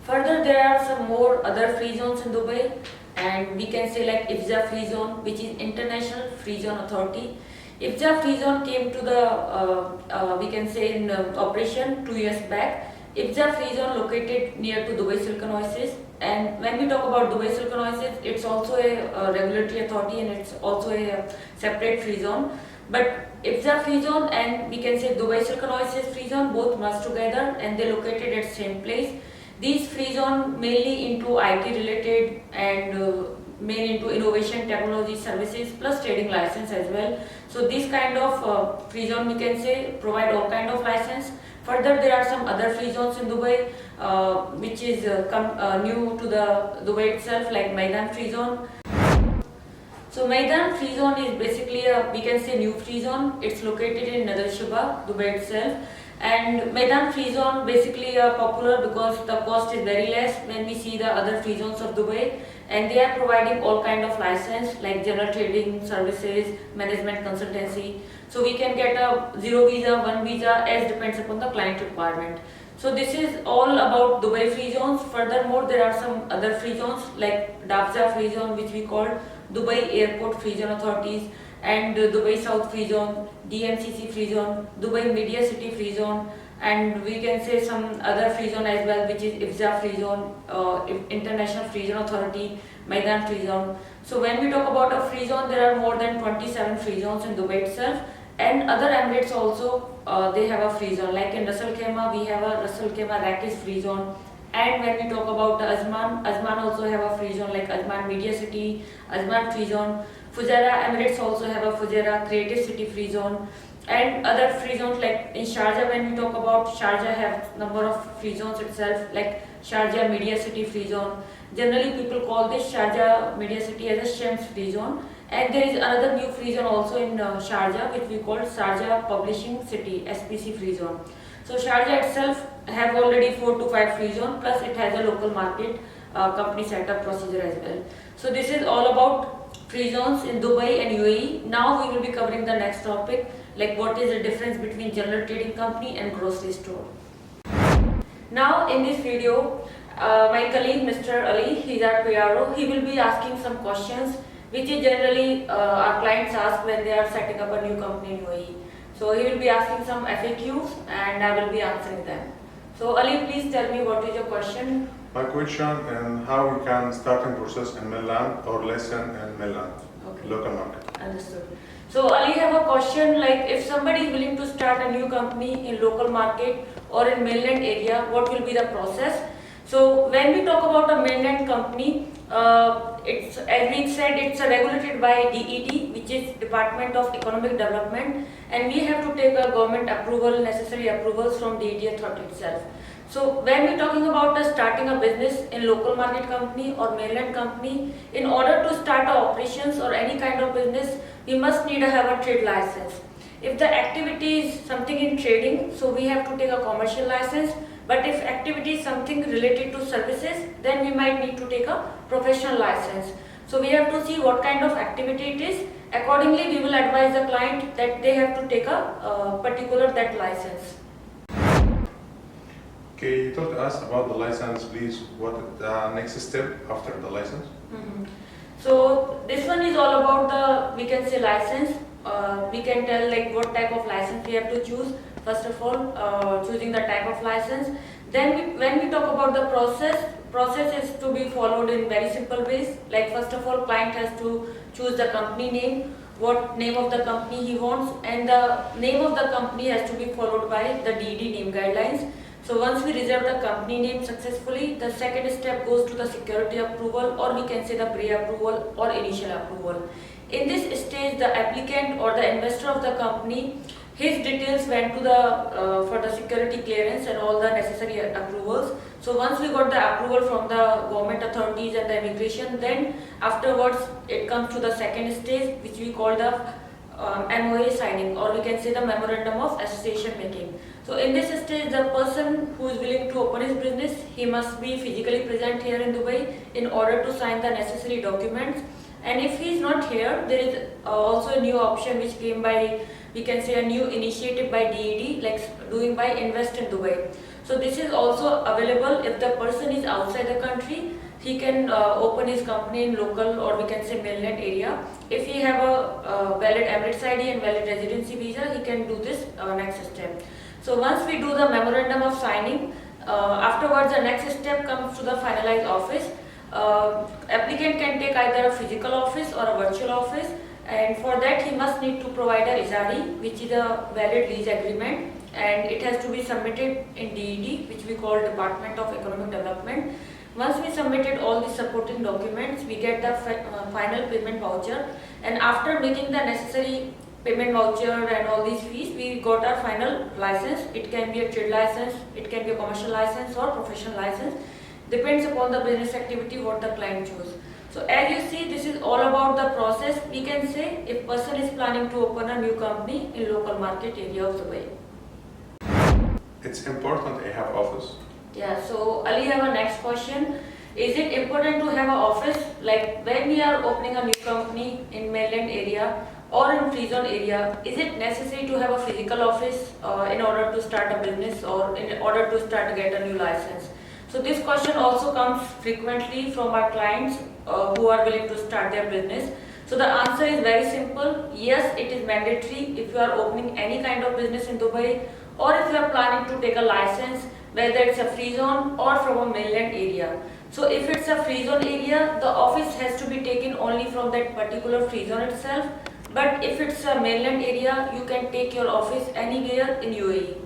Further, there are some more other free zones in Dubai, and we can say like IFZA Free Zone, which is International Free Zone Authority. IFZA Free Zone came to the, we can say, in operation 2 years back. IFZA Free Zone located near to Dubai Silicon Oasis, and when we talk about Dubai Silicon Oasis, it's also a regulatory authority and it's also a separate free zone. But IFZA Free Zone and we can say Dubai Silicon Oasis Free Zone both merged together, and they located at same place. These free zone mainly into IT related and main into innovation, technology, services plus trading license as well. So this kind of free zone, we can say, provide all kind of license. Further, there are some other free zones in Dubai which is new to the Dubai itself, like Mainland Free Zone. So Mainland Free Zone is basically a, we can say, new free zone. It's located in Nadal Shubha, Dubai itself. And Mainland Free Zone basically popular because the cost is very less when we see the other free zones of Dubai, and they are providing all kind of license like general trading services, management consultancy. So we can get a 0 visa, 1 visa as depends upon the client requirement. So this is all about Dubai free zones. Furthermore, there are some other free zones like Dafza Free Zone, which we call Dubai Airport Free Zone Authorities, and Dubai South Free Zone, DMCC Free Zone, Dubai Media City Free Zone, and we can say some other free zone as well, which is IFZA Free Zone, International Free Zone Authority, Mainland Free Zone. So when we talk about a free zone, there are more than 27 free zones in Dubai itself, and other Emirates also they have a free zone. Like in Ras Al Khaimah, we have a Ras Al Khaimah Rakiz Free Zone. And when we talk about Azman also have a free zone like Azman Media City, Azman Free Zone. Fujairah Emirates also have a Fujairah Creative City Free Zone. And other free zones like in Sharjah, when we talk about Sharjah have number of free zones itself, like Sharjah Media City Free Zone. Generally people call this Sharjah Media City as a Shams Free Zone. And there is another new free zone also in Sharjah, which we call Sharjah Publishing City, SPC Free Zone. So Sharjah itself have already 4 to 5 free zone, plus it has a local market company setup procedure as well. So this is all about free zones in Dubai and UAE. Now we will be covering the next topic, like what is the difference between general trading company and grocery store. Now in this video, my colleague Mr. Ali, he's our PRO, he will be asking some questions which is generally our clients ask when they are setting up a new company in UAE. So he will be asking some FAQs and I will be answering them. So Ali, please tell me what is your question? My question and how we can starting process in Mainland or lesson in Mainland, Okay. local market. Understood. So Ali, have a question like if somebody is willing to start a new company in local market or in mainland area, what will be the process? So when we talk about a mainland company, it's as we said, it's regulated by DED, which is Department of Economic Development, and we have to take a government approval, necessary approvals from DED authority itself. So when we're talking about starting a business in local market company or mainland company, in order to start our operations or any kind of business, we must need to have a trade license. If the activity is something in trading, so we have to take a commercial license. But if activity is something related to services, then we might need to take a professional license. So we have to see what kind of activity it is. Accordingly, we will advise the client that they have to take a particular that license. Okay, you talk to us about the license, please. What is the next step after the license? So this one is all about the, we can say license. We can tell like what type of license we have to choose. First of all, choosing the type of license. Then when we talk about the process is to be followed in very simple ways. Like first of all, client has to choose the company name, what name of the company he wants, and the name of the company has to be followed by the DED name guidelines. So once we reserve the company name successfully, the second step goes to the security approval, or we can say the pre-approval or initial approval. In this stage, the applicant or the investor of the company, his details went to the for the security clearance and all the necessary approvals. So once we got the approval from the government authorities and the immigration, then afterwards it comes to the second stage, which we call the MOA signing, or we can say the memorandum of association making. So in this stage, the person who is willing to open his business, he must be physically present here in Dubai in order to sign the necessary documents. And if he is not here, there is also a new option which came by, we can say a new initiative by DED, like doing by Invest in Dubai. So this is also available if the person is outside the country. He can open his company in local, or we can say mainland area. If he have a valid Emirates ID and valid residency visa, he can do this next step. So once we do the memorandum of signing, afterwards the next step comes to the finalized office. Applicant can take either a physical office or a virtual office, and for that he must need to provide a ISARI, which is a valid lease agreement, and it has to be submitted in DED, which we call Department of Economic Development. Once we submitted all the supporting documents, we get the final payment voucher, and after making the necessary payment voucher and all these fees, we got our final license. It can be a trade license, it can be a commercial license or professional license. Depends upon the business activity what the client choose. So as you see, this is all about the process. We can say if person is planning to open a new company in local market area of Dubai. It's important to have office. Yeah, so Ali have a next question. Is it important to have an office? Like when we are opening a new company in mainland area or in free zone area, is it necessary to have a physical office in order to start a business or in order to get a new license? So this question also comes frequently from our clients who are willing to start their business. So the answer is very simple. Yes, it is mandatory if you are opening any kind of business in Dubai, or if you are planning to take a license, whether it's a free zone or from a mainland area. So if it's a free zone area, the office has to be taken only from that particular free zone itself. But if it's a mainland area, you can take your office anywhere in UAE.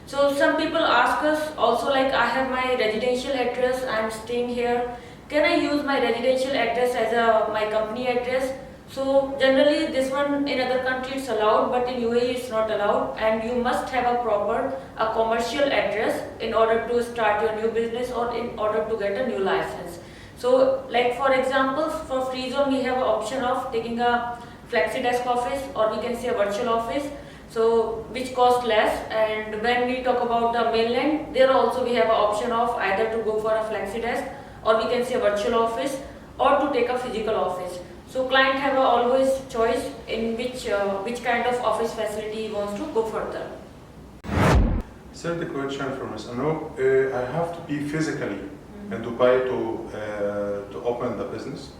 So some people ask us also, like, I have my residential address, I'm staying here. Can I use my residential address as my company address? So generally this one in other countries it's allowed, but in UAE it's not allowed, and you must have a commercial address in order to start your new business or in order to get a new license. So like for example, for free zone we have an option of taking a flexi desk office, or we can say a virtual office, so which costs less. And when we talk about the mainland, there also we have an option of either to go for a flexi desk, or we can say a virtual office, or to take a physical office. So client have always choice in which kind of office facility he wants to go further. Third question from Ms. Anup. I have to be physically in Dubai to open the business.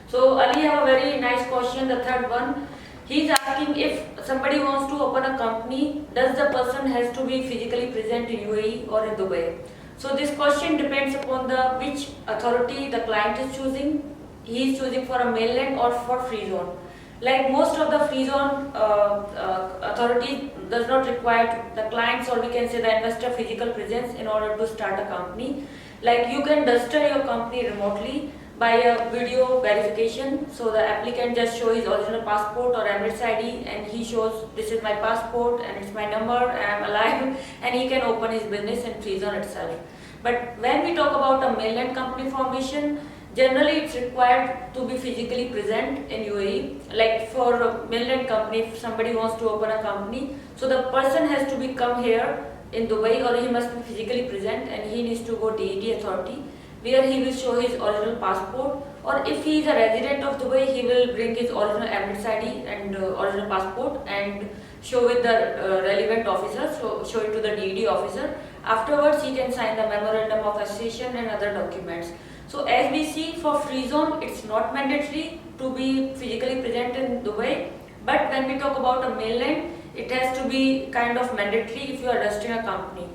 So Ali have a very nice question, the third one. He's asking, if somebody wants to open a company, does the person has to be physically present in UAE or in Dubai? So this question depends upon which authority the client is choosing. He is choosing for a mainland or for free zone. Like most of the free zone authority does not require the clients, or we can say the investor, physical presence in order to start a company. Like you can register your company remotely by a video verification. So the applicant just shows his original passport or Emirates ID, and he shows this is my passport and it's my number, I am alive, and he can open his business in free zone itself. But when we talk about a mainland company formation, generally it's required to be physically present in UAE. Like for a mainland company, if somebody wants to open a company, so the person has to be come here in Dubai, or he must be physically present, and he needs to go DED authority, where he will show his original passport, or if he is a resident of Dubai, he will bring his original Emirates ID and original passport and show with the relevant officer, so show it to the DED officer. Afterwards, he can sign the memorandum of association and other documents. So as we see, for free zone, it's not mandatory to be physically present in Dubai, but when we talk about a mainland, it has to be kind of mandatory if you are registering a company.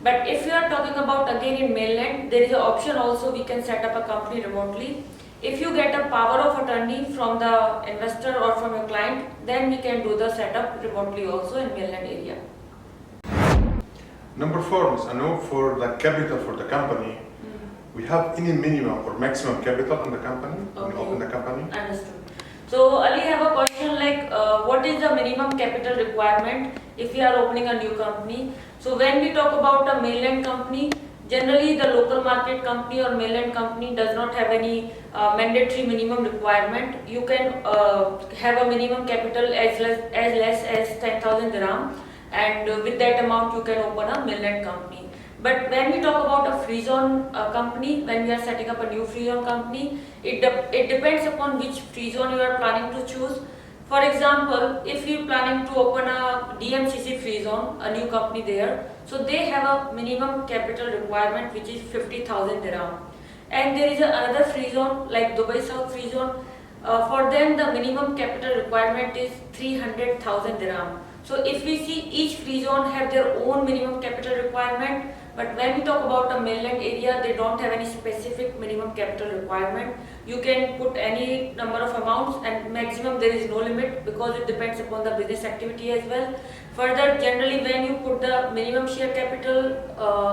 But if you are talking about again in mainland, there is an option also, we can set up a company remotely. If you get a power of attorney from the investor or from your client, then we can do the setup remotely also in mainland area. Number 4, Ms. Anup, for the capital for the company, we have any minimum or maximum capital in the company, when you open the company? Understood. So Ali have a question like, what is the minimum capital requirement if we are opening a new company? So when we talk about a mainland company, generally the local market company or mainland company does not have any mandatory minimum requirement. You can have a minimum capital as less as 10,000 dirham, and with that amount you can open a mainland company. But when we talk about a free zone company, when we are setting up a new free zone company, it depends upon which free zone you are planning to choose. For example, if you are planning to open a DMCC free zone, a new company there, so they have a minimum capital requirement which is 50,000 dirham. And there is another free zone like Dubai South free zone. For them, the minimum capital requirement is 300,000 dirham. So if we see, each free zone have their own minimum capital requirement, but when we talk about a mainland area, they don't have any specific minimum capital requirement. You can put any number of amounts, and maximum there is no limit, because it depends upon the business activity as well. Further, generally when you put the minimum share capital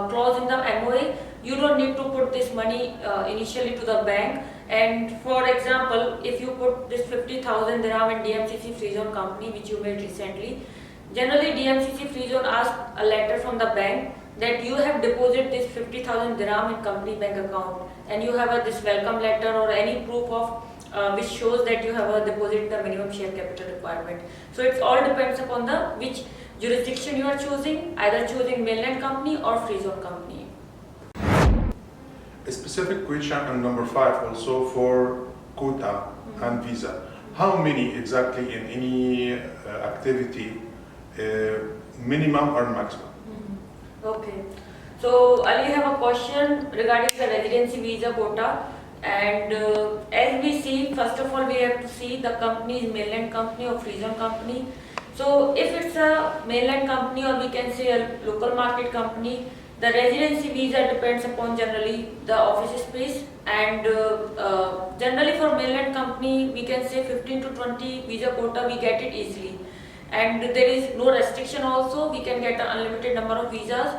clause in the MOA, you don't need to put this money initially to the bank. And for example, if you put this 50,000 dirham in DMCC free zone company which you made recently, generally DMCC free zone asks a letter from the bank that you have deposited this 50,000 dirham in company bank account, and you have this welcome letter or any proof of which shows that you have deposited the minimum share capital requirement. So it all depends upon which jurisdiction you are choosing, either choosing mainland company or free zone company. A specific question on number 5 also for Quota and Visa. How many exactly in any activity, minimum or maximum? Okay. So Ali have a question regarding the residency visa quota. And as we see, first of all, we have to see the company is mainland company or freezone company. So if it's a mainland company or we can say a local market company, the residency visa depends upon generally the office space, and generally for mainland company we can say 15 to 20 visa quota we get it easily, and there is no restriction also, we can get an unlimited number of visas.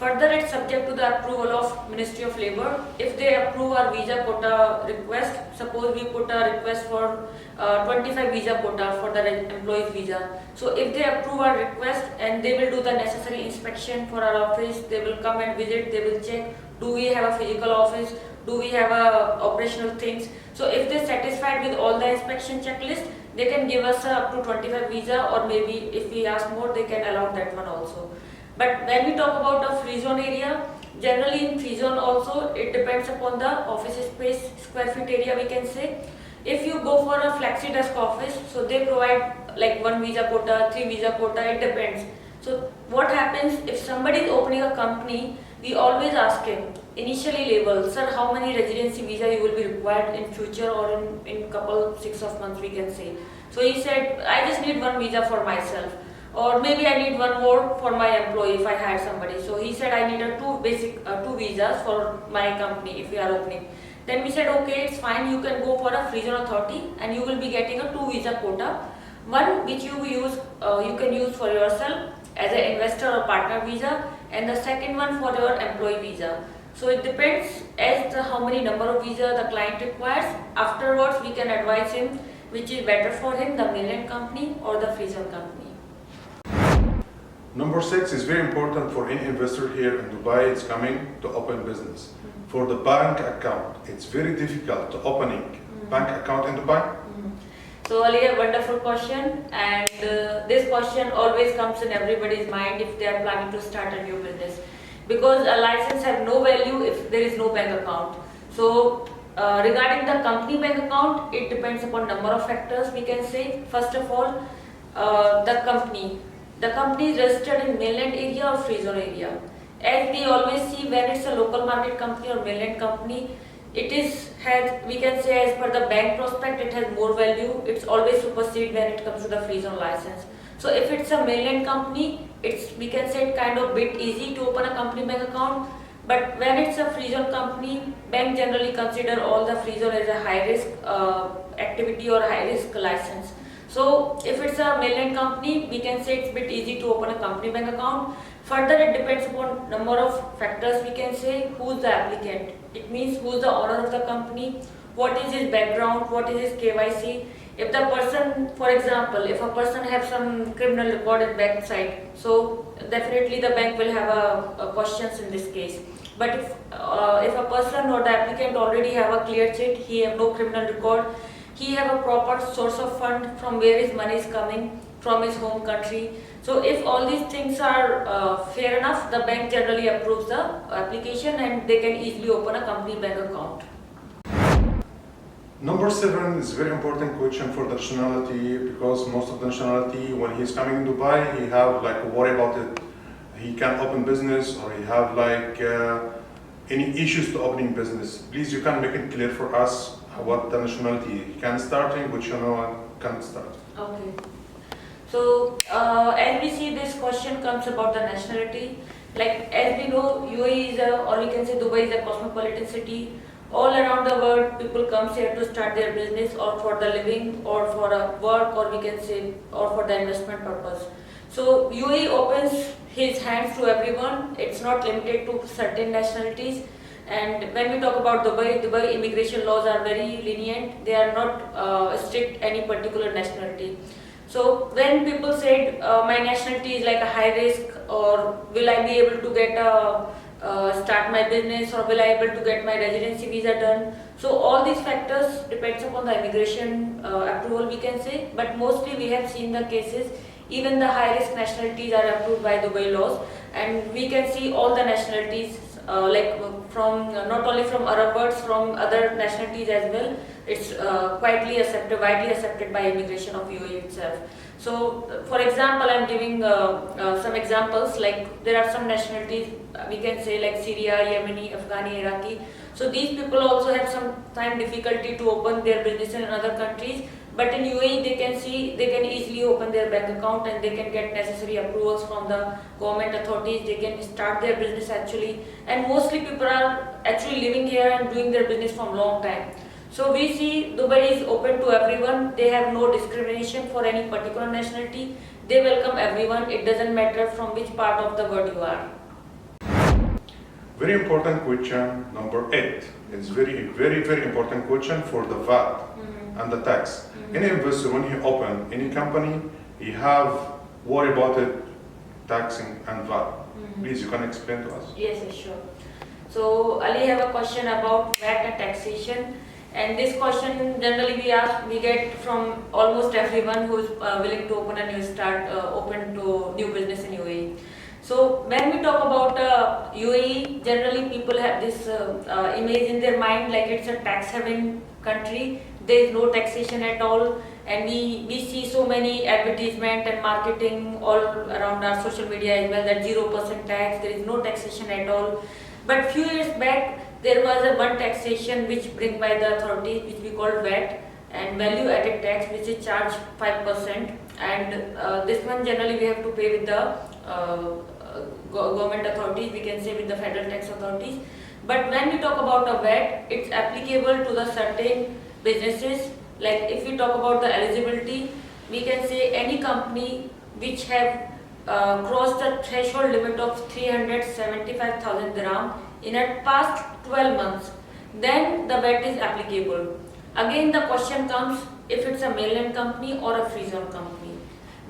Further, it's subject to the approval of Ministry of Labour. If they approve our visa quota request, suppose we put a request for 25 visa quota for the employees visa. So if they approve our request and they will do the necessary inspection for our office, they will come and visit, they will check, do we have a physical office, do we have a operational things. So if they satisfied with all the inspection checklist, they can give us up to 25 visa, or maybe if we ask more, they can allow that one also. But when we talk about a free zone area, generally in free zone also it depends upon the office space, square feet area we can say. If you go for a flexi desk office, so they provide like 1 visa quota, 3 visa quota, it depends. So what happens if somebody is opening a company, we always ask him, initially label, sir, how many residency visa you will be required in future or in couple 6 of months we can say. So he said, I just need 1 visa for myself. Or maybe I need 1 more for my employee if I hire somebody. So he said I need two visas for my company if we are opening. Then we said okay, it's fine, you can go for a free zone authority and you will be getting a 2 visa quota. One which you can use for yourself as an investor or partner visa, and the second one for your employee visa. So it depends as to how many number of visa the client requires. Afterwards we can advise him which is better for him, the mainland company or the free zone company. Number 6 is very important for any investor here in Dubai. It's coming to open business. For the bank account, it's very difficult to opening bank account in Dubai. So Ali, a wonderful question, and this question always comes in everybody's mind if they are planning to start a new business, because a license have no value if there is no bank account. So regarding the company bank account, it depends upon number of factors we can say. First of all, the company. The company is registered in mainland area or free zone area. As we always see, when it's a local market company or mainland company, it has we can say as per the bank prospect, it has more value. It's always supersede when it comes to the free zone license. So if it's a mainland company, we can say it kind of bit easy to open a company bank account. But when it's a free zone company, bank generally consider all the free zone as a high risk activity or high risk license. So if it's a mainland company, we can say it's a bit easy to open a company bank account. Further, it depends upon number of factors we can say. Who's the applicant? It means who's the owner of the company, what is his background, what is his KYC. If the person, for example, if a person have some criminal record at backside, so definitely the bank will have a questions in this case. But if a person or the applicant already have a clear chit, he have no criminal record, he have a proper source of fund from where his money is coming from his home country. So if all these things are fair enough, the bank generally approves the application and they can easily open a company bank account. Number 7 is a very important question for the nationality, because most of the nationality, when he's coming in Dubai, he have like a worry about it. He can't open business, or he have like any issues to opening business. Please, you can make it clear for us what the nationality he can starting, which one can start. Okay. So as we see, this question comes about the nationality. Like as we know, UAE is or we can say Dubai is a cosmopolitan city. All around the world, people come here to start their business or for the living or for a work, or we can say or for the investment purpose. So UAE opens his hands to everyone. It's not limited to certain nationalities. And when we talk about Dubai immigration laws are very lenient. They are not strict any particular nationality. So when people said my nationality is like a high risk, or will I be able to get start my business, or will I able to get my residency visa done? So all these factors depends upon the immigration approval we can say. But mostly we have seen the cases, even the high risk nationalities are approved by Dubai laws, and we can see all the nationalities like from not only from Arab worlds, from other nationalities as well. It's widely accepted by immigration of UAE itself. So, for example, I'm giving some examples, like there are some nationalities, we can say like Syria, Yemeni, Afghani, Iraqi. So these people also have some time difficulty to open their business in other countries. But in UAE, they can easily open their bank account and they can get necessary approvals from the government authorities. They can start their business actually, and mostly people are actually living here and doing their business from long time. So we see Dubai is open to everyone. They have no discrimination for any particular nationality. They welcome everyone. It doesn't matter from which part of the world you are. Very important question number 8. It's very important question for the VAT and the tax. Any investor, when he open any company, he have worry about it, taxing and VAT. Please, you can explain to us. Yes, sure. So Ali have a question about VAT and taxation. And this question generally we get from almost everyone who is willing to open a open to new business in UAE. So when we talk about UAE, generally people have this image in their mind like it's a tax haven country. There is no taxation at all, and we see so many advertisement and marketing all around our social media as well that 0% tax, there is no taxation at all. But few years back, there was a one taxation which bring by the authorities, which we call VAT and value added tax, which is charged 5%, and this one generally we have to pay with the government authorities, we can say with the federal tax authorities. But when we talk about a VAT, it's applicable to the certain businesses. Like if we talk about the eligibility, we can say any company which have crossed the threshold limit of 375,000 dirham in a past 12 months, then the VAT is applicable. Again, the question comes if it's a mainland company or a freezone company.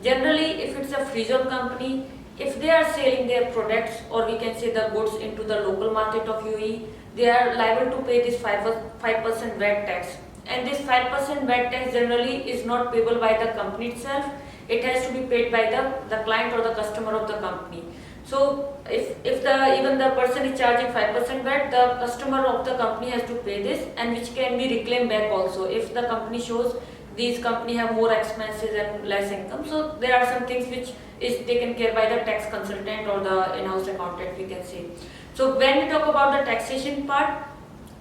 Generally, if it's a freezone company, if they are selling their products or we can say the goods into the local market of UAE, they are liable to pay this 5% VAT tax. And this 5% VAT tax generally is not payable by the company itself. It has to be paid by the client or the customer of the company. So if even the person is charging 5% VAT, the customer of the company has to pay this, and which can be reclaimed back also if the company shows these company have more expenses and less income. So there are some things which is taken care by the tax consultant or the in-house accountant, we can say. So when we talk about the taxation part,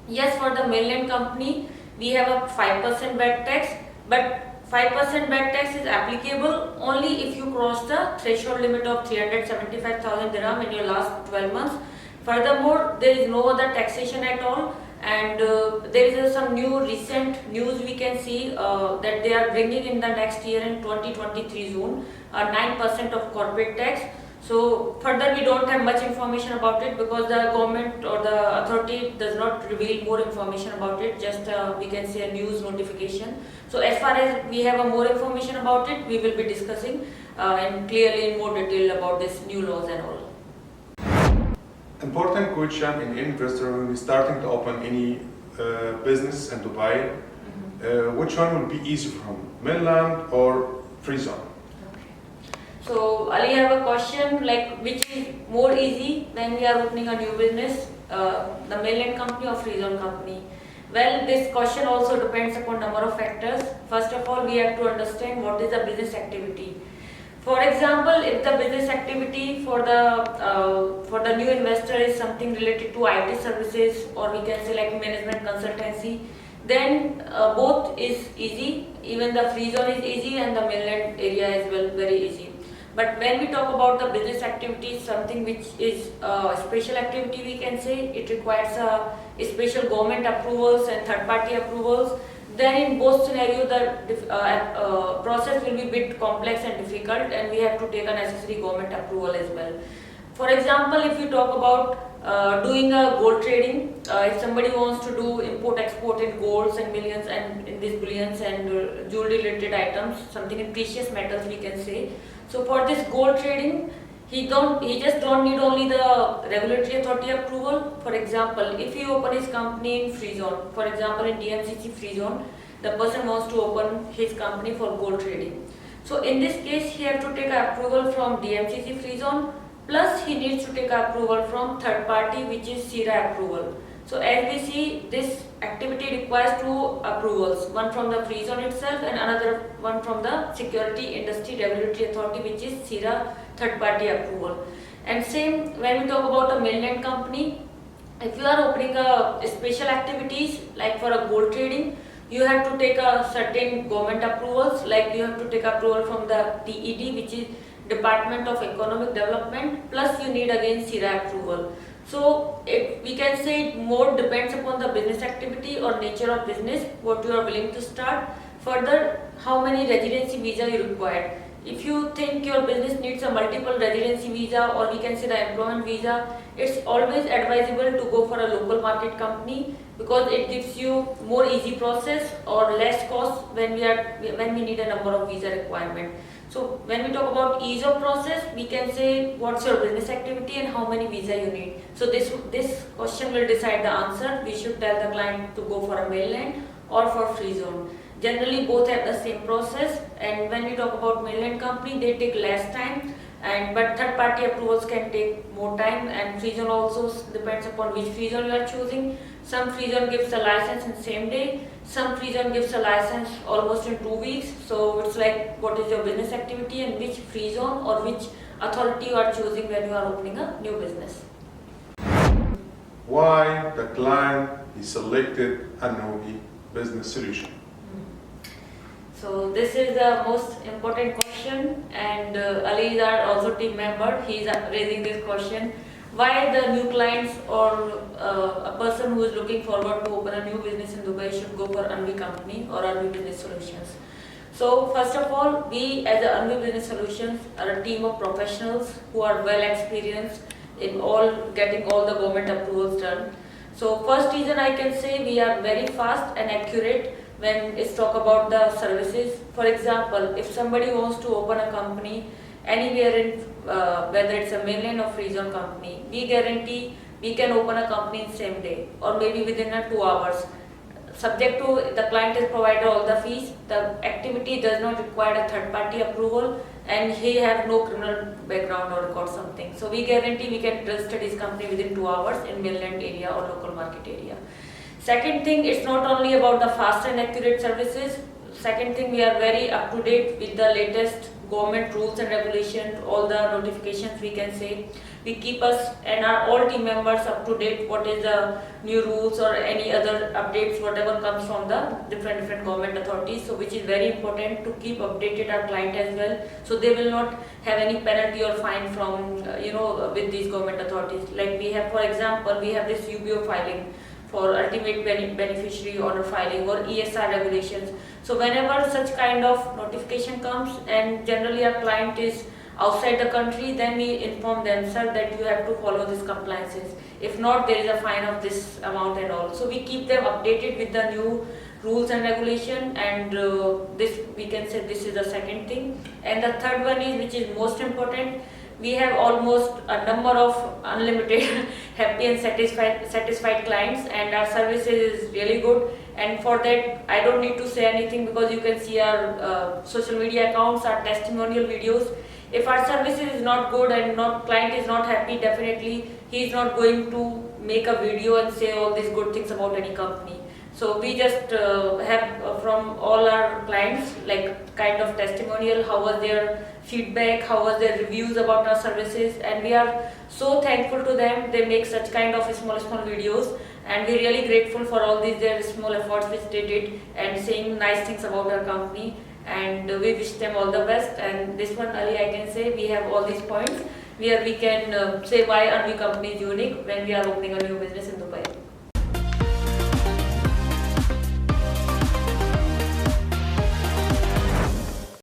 yes, for the mainland company we have a 5% VAT tax, but 5% VAT tax is applicable only if you cross the threshold limit of 375,000 dirham in your last 12 months. Furthermore, there is no other taxation at all, and there is some recent news we can see that they are bringing in the next year in 2023 zone 9% of corporate tax. So further we don't have much information about it because the government or the authority does not reveal more information about it, just we can say a news notification. So as far as we have more information about it, we will be discussing and clearly in more detail about this new laws and all. Important question in investor when we're starting to open any business in Dubai, which one will be easy from mainland or free zone? So Ali, I have a question like which is more easy when we are opening a new business, the mainland company or free zone company? Well, this question also depends upon number of factors. First of all, we have to understand what is the business activity. For example, if the business activity for the new investor is something related to IT services or we can say like management consultancy, then both is easy. Even the free zone is easy and the mainland area as well very easy. But when we talk about the business activity, something which is a special activity, we can say it requires a special government approvals and third-party approvals. Then in both scenarios, the process will be a bit complex and difficult, and we have to take a necessary government approval as well. For example, if you talk about doing a gold trading, if somebody wants to do import-export in golds and millions and in these billions and jewelry-related items, something in precious metals, we can say. So for this gold trading, he just don't need only the regulatory authority approval. For example, if he open his company in free zone, for example in DMCC free zone, the person wants to open his company for gold trading. So in this case, he have to take approval from DMCC free zone, plus he needs to take approval from third party, which is SIRA approval. So as we see, this activity requires two approvals, one from the free zone itself and another one from the Security Industry Regulatory Authority, which is SIRA third party approval. And same when we talk about a mainland company, if you are opening a special activities like for a gold trading, you have to take a certain government approvals, like you have to take approval from the TED, which is Department of Economic Development, plus you need again SIRA approval. So we can say it more depends upon the business activity or nature of business, what you are willing to start. Further, how many residency visa you require. If you think your business needs a multiple residency visa, or we can say the employment visa, it's always advisable to go for a local market company, because it gives you more easy process or less cost when we need a number of visa requirement. So when we talk about ease of process, we can say what's your business activity and how many visa you need. So this question will decide the answer. We should tell the client to go for a mainland or for free zone. Generally both have the same process, and when we talk about mainland company, they take less time, but third party approvals can take more time, and free zone also depends upon which free zone you are choosing. Some free zone gives a license in same day, some free zone gives a license almost in 2 weeks. So it's like what is your business activity and which free zone or which authority you are choosing when you are opening a new business. Why the client is selected Anuvi business solution? So this is the most important question, and Ali is our also team member. He is raising this question. Why the new clients or a person who is looking forward to open a new business in Dubai should go for Anuvi company or Anuvi Business Solutions? So first of all, we as a Anuvi Business Solutions are a team of professionals who are well experienced in getting all the government approvals done. So first reason I can say, we are very fast and accurate when it's talk about the services. For example, if somebody wants to open a company anywhere in whether it's a mainland or free zone company, we guarantee we can open a company in same day or maybe within 2 hours. Subject to the client has provided all the fees, the activity does not require a third party approval, and he have no criminal background or record something. So we guarantee we can register his company within 2 hours in mainland area or local market area. Second thing, it's not only about the fast and accurate services. Second thing, we are very up to date with the latest government rules and regulations, all the notifications we can say. We keep us and our all team members up to date what is the new rules or any other updates, whatever comes from the different government authorities. So which is very important to keep updated our client as well, so they will not have any penalty or fine from with these government authorities. Like we have, for example, we have this UBO filing for ultimate beneficiary order filing or ESR regulations. So whenever such kind of notification comes and generally our client is outside the country, then we inform them, sir, that you have to follow these compliances. If not, there is a fine of this amount and all. So we keep them updated with the new rules and regulation, and this we can say this is the second thing. And the third one is, which is most important, we have almost a number of unlimited happy and satisfied clients, and our services is really good. And for that I don't need to say anything, because you can see our social media accounts, our testimonial videos. If our services is not good and client is not happy, definitely he is not going to make a video and say all these good things about any company. So we just have from all our clients like kind of testimonial, how was their feedback, how was their reviews about our services, and we are so thankful to them. They make such kind of small videos, and we're really grateful for all these their small efforts which they did and saying nice things about our company, and we wish them all the best. And this one, Ali, I can say we have all these points where we can say why Anuvi company is unique when we are opening a new business in Dubai.